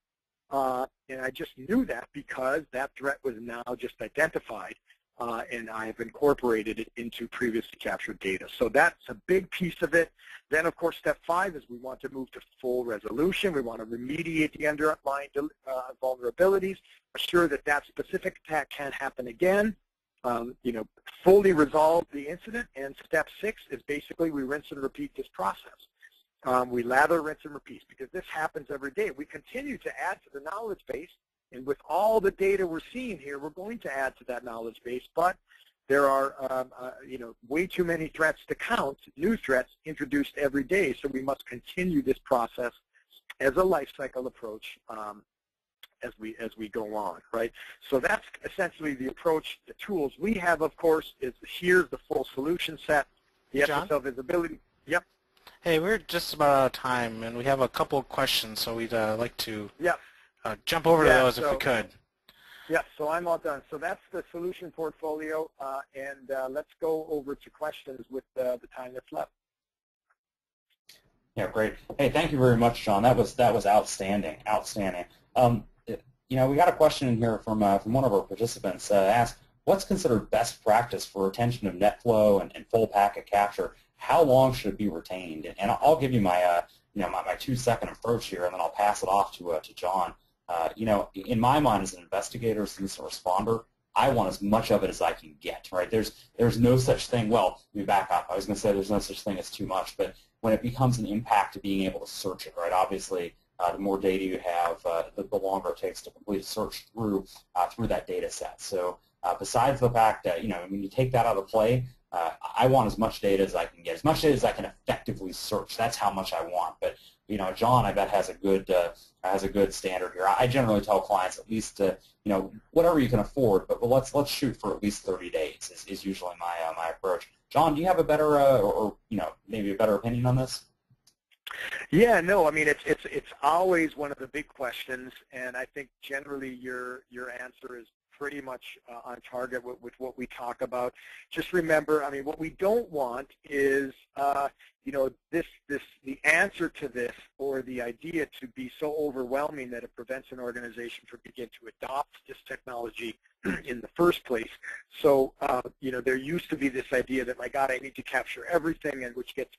And I just knew that because that threat was now just identified, and I have incorporated it into previously captured data. So that's a big piece of it. Then, of course, step 5 is we want to move to full resolution. We want to remediate the underlying vulnerabilities, assure that that specific attack can't happen again, fully resolve the incident. And step 6 is basically we rinse and repeat this process. We lather, rinse, and repeat, because this happens every day. We continue to add to the knowledge base, and with all the data we're seeing here, we're going to add to that knowledge base, but there are way too many threats to count, new threats introduced every day, so we must continue this process as a life cycle approach as we go on, right? So that's essentially the approach. The tools we have, of course, is here's the full solution set, the SSL visibility. Yep. Hey, we're just about out of time, and we have a couple of questions, so we'd like to jump over to those if we could. Yeah, so I'm all done. So that's the solution portfolio, and let's go over to questions with the time that's left. Yeah, great. Hey, thank you very much, John. That was outstanding, outstanding. We got a question in here from one of our participants. Asked, what's considered best practice for retention of net flow and full packet capture? How long should it be retained? And I'll give you my my 2-second approach here, and then I'll pass it off to John. In my mind, as an investigator, as an incident responder, I want as much of it as I can get. Right? There's no such thing. Well, let me back up. I was going to say there's no such thing as too much, but when it becomes an impact to being able to search it, right? Obviously, the more data you have, the longer it takes to complete a search through that data set. So besides the fact that when you take that out of play, I want as much data as I can get, as much data as I can effectively search. That's how much I want. But John, I bet has a good standard here. I generally tell clients at least whatever you can afford, but let's shoot for at least 30 days is usually my approach. John, do you have a better or maybe a better opinion on this? Yeah, no, I mean it's always one of the big questions, and I think generally your answer is pretty much on target with what we talk about. Just remember, I mean, what we don't want is the answer to this or the idea to be so overwhelming that it prevents an organization from beginning to adopt this technology in the first place. So there used to be this idea that, my God, I need to capture everything, and which gets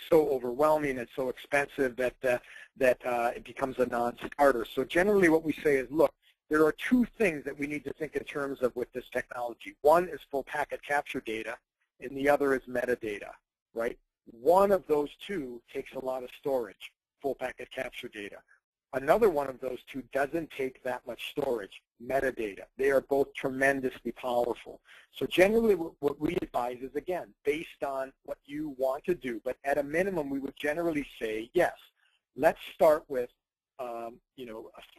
so overwhelming and so expensive that it becomes a non-starter. So generally what we say is, look, there are 2 things that we need to think in terms of with this technology. One is full packet capture data, and the other is metadata, right? One of those 2 takes a lot of storage, full packet capture data. Another one of those 2 doesn't take that much storage, metadata. They are both tremendously powerful. So generally what we advise is, again, based on what you want to do, but at a minimum we would generally say, yes, let's start with a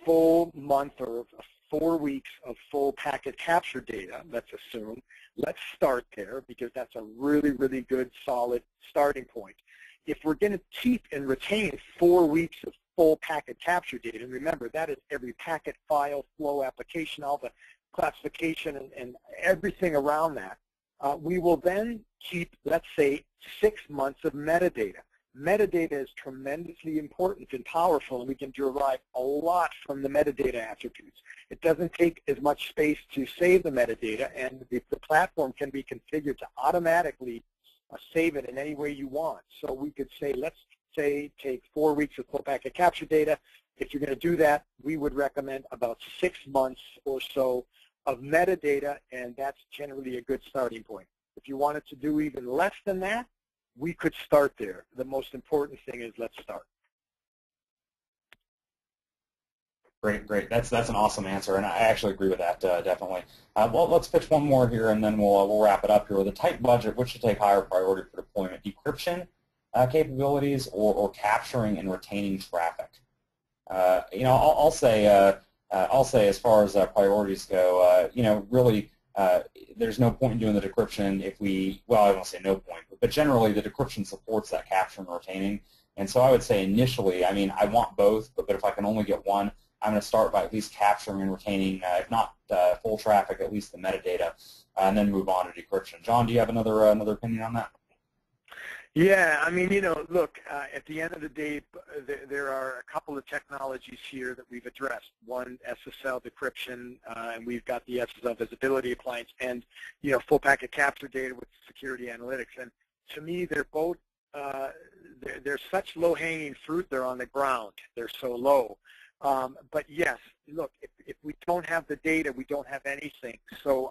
full month or 4 weeks of full packet capture data, let's assume. Let's start there, because that's a really, really good, solid starting point. If we're going to keep and retain 4 weeks of full packet capture data. And remember, that is every packet, file, flow, application, all the classification and everything around that. We will then keep, let's say, 6 months of metadata. Metadata is tremendously important and powerful, and we can derive a lot from the metadata attributes. It doesn't take as much space to save the metadata, and the platform can be configured to automatically save it in any way you want. So we could say, let's say, take 4 weeks of full packet capture data. If you're going to do that, we would recommend about 6 months or so of metadata, and that's generally a good starting point. If you wanted to do even less than that, we could start there. The most important thing is let's start. Great, great. That's an awesome answer, and I actually agree with that, definitely. Well, let's pitch one more here, and then we'll wrap it up here. With a tight budget, which should take higher priority for deployment? Decryption capabilities or capturing and retaining traffic? I'll say as far as priorities go, really there's no point in doing the decryption if I won't say no point, but generally the decryption supports that capturing and retaining. And so I would say initially, I want both, but if I can only get one, I'm going to start by at least capturing and retaining, if not full traffic, at least the metadata, and then move on to decryption. John, do you have another opinion on that? Yeah, look, at the end of the day, there are a couple of technologies here that we've addressed. One, SSL decryption, and we've got the SSL visibility appliance, and full packet capture data with security analytics. And to me, they're both they're such low-hanging fruit. They're on the ground. They're so low. But yes, look, if we don't have the data, we don't have anything. So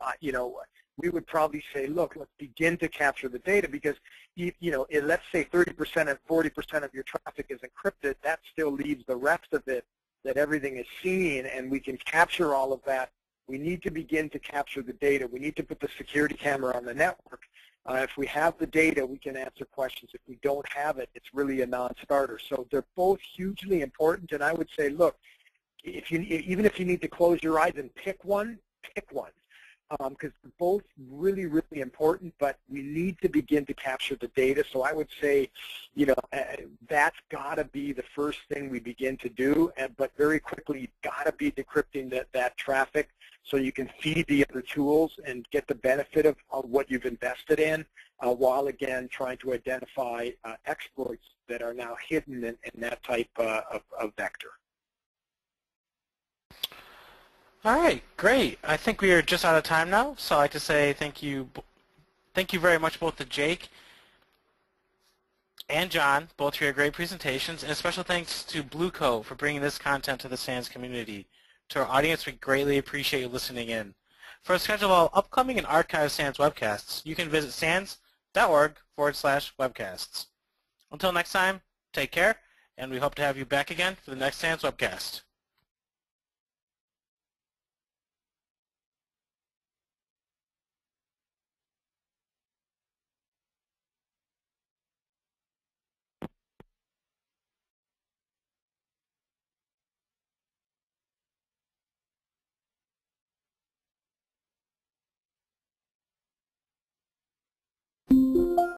we would probably say, look, let's begin to capture the data, because let's say 30% and 40% of your traffic is encrypted. That still leaves the rest of it that everything is seen, and we can capture all of that. We need to begin to capture the data. We need to put the security camera on the network. If we have the data, we can answer questions. If we don't have it, it's really a non-starter. So they're both hugely important, and I would say, look, even if you need to close your eyes and pick one, because they're both really, really important, but we need to begin to capture the data. So I would say, that's got to be the first thing we begin to do, but very quickly, you've got to be decrypting that traffic so you can feed the other tools and get the benefit of what you've invested in, while, again, trying to identify exploits that are now hidden in that type of vector. All right, great. I think we are just out of time now, so I'd like to say thank you very much both to Jake and John, both for your great presentations, and a special thanks to Blue Coat for bringing this content to the SANS community. To our audience, we greatly appreciate you listening in. For a schedule of all upcoming and archived SANS webcasts, you can visit sans.org/webcasts. Until next time, take care, and we hope to have you back again for the next SANS webcast.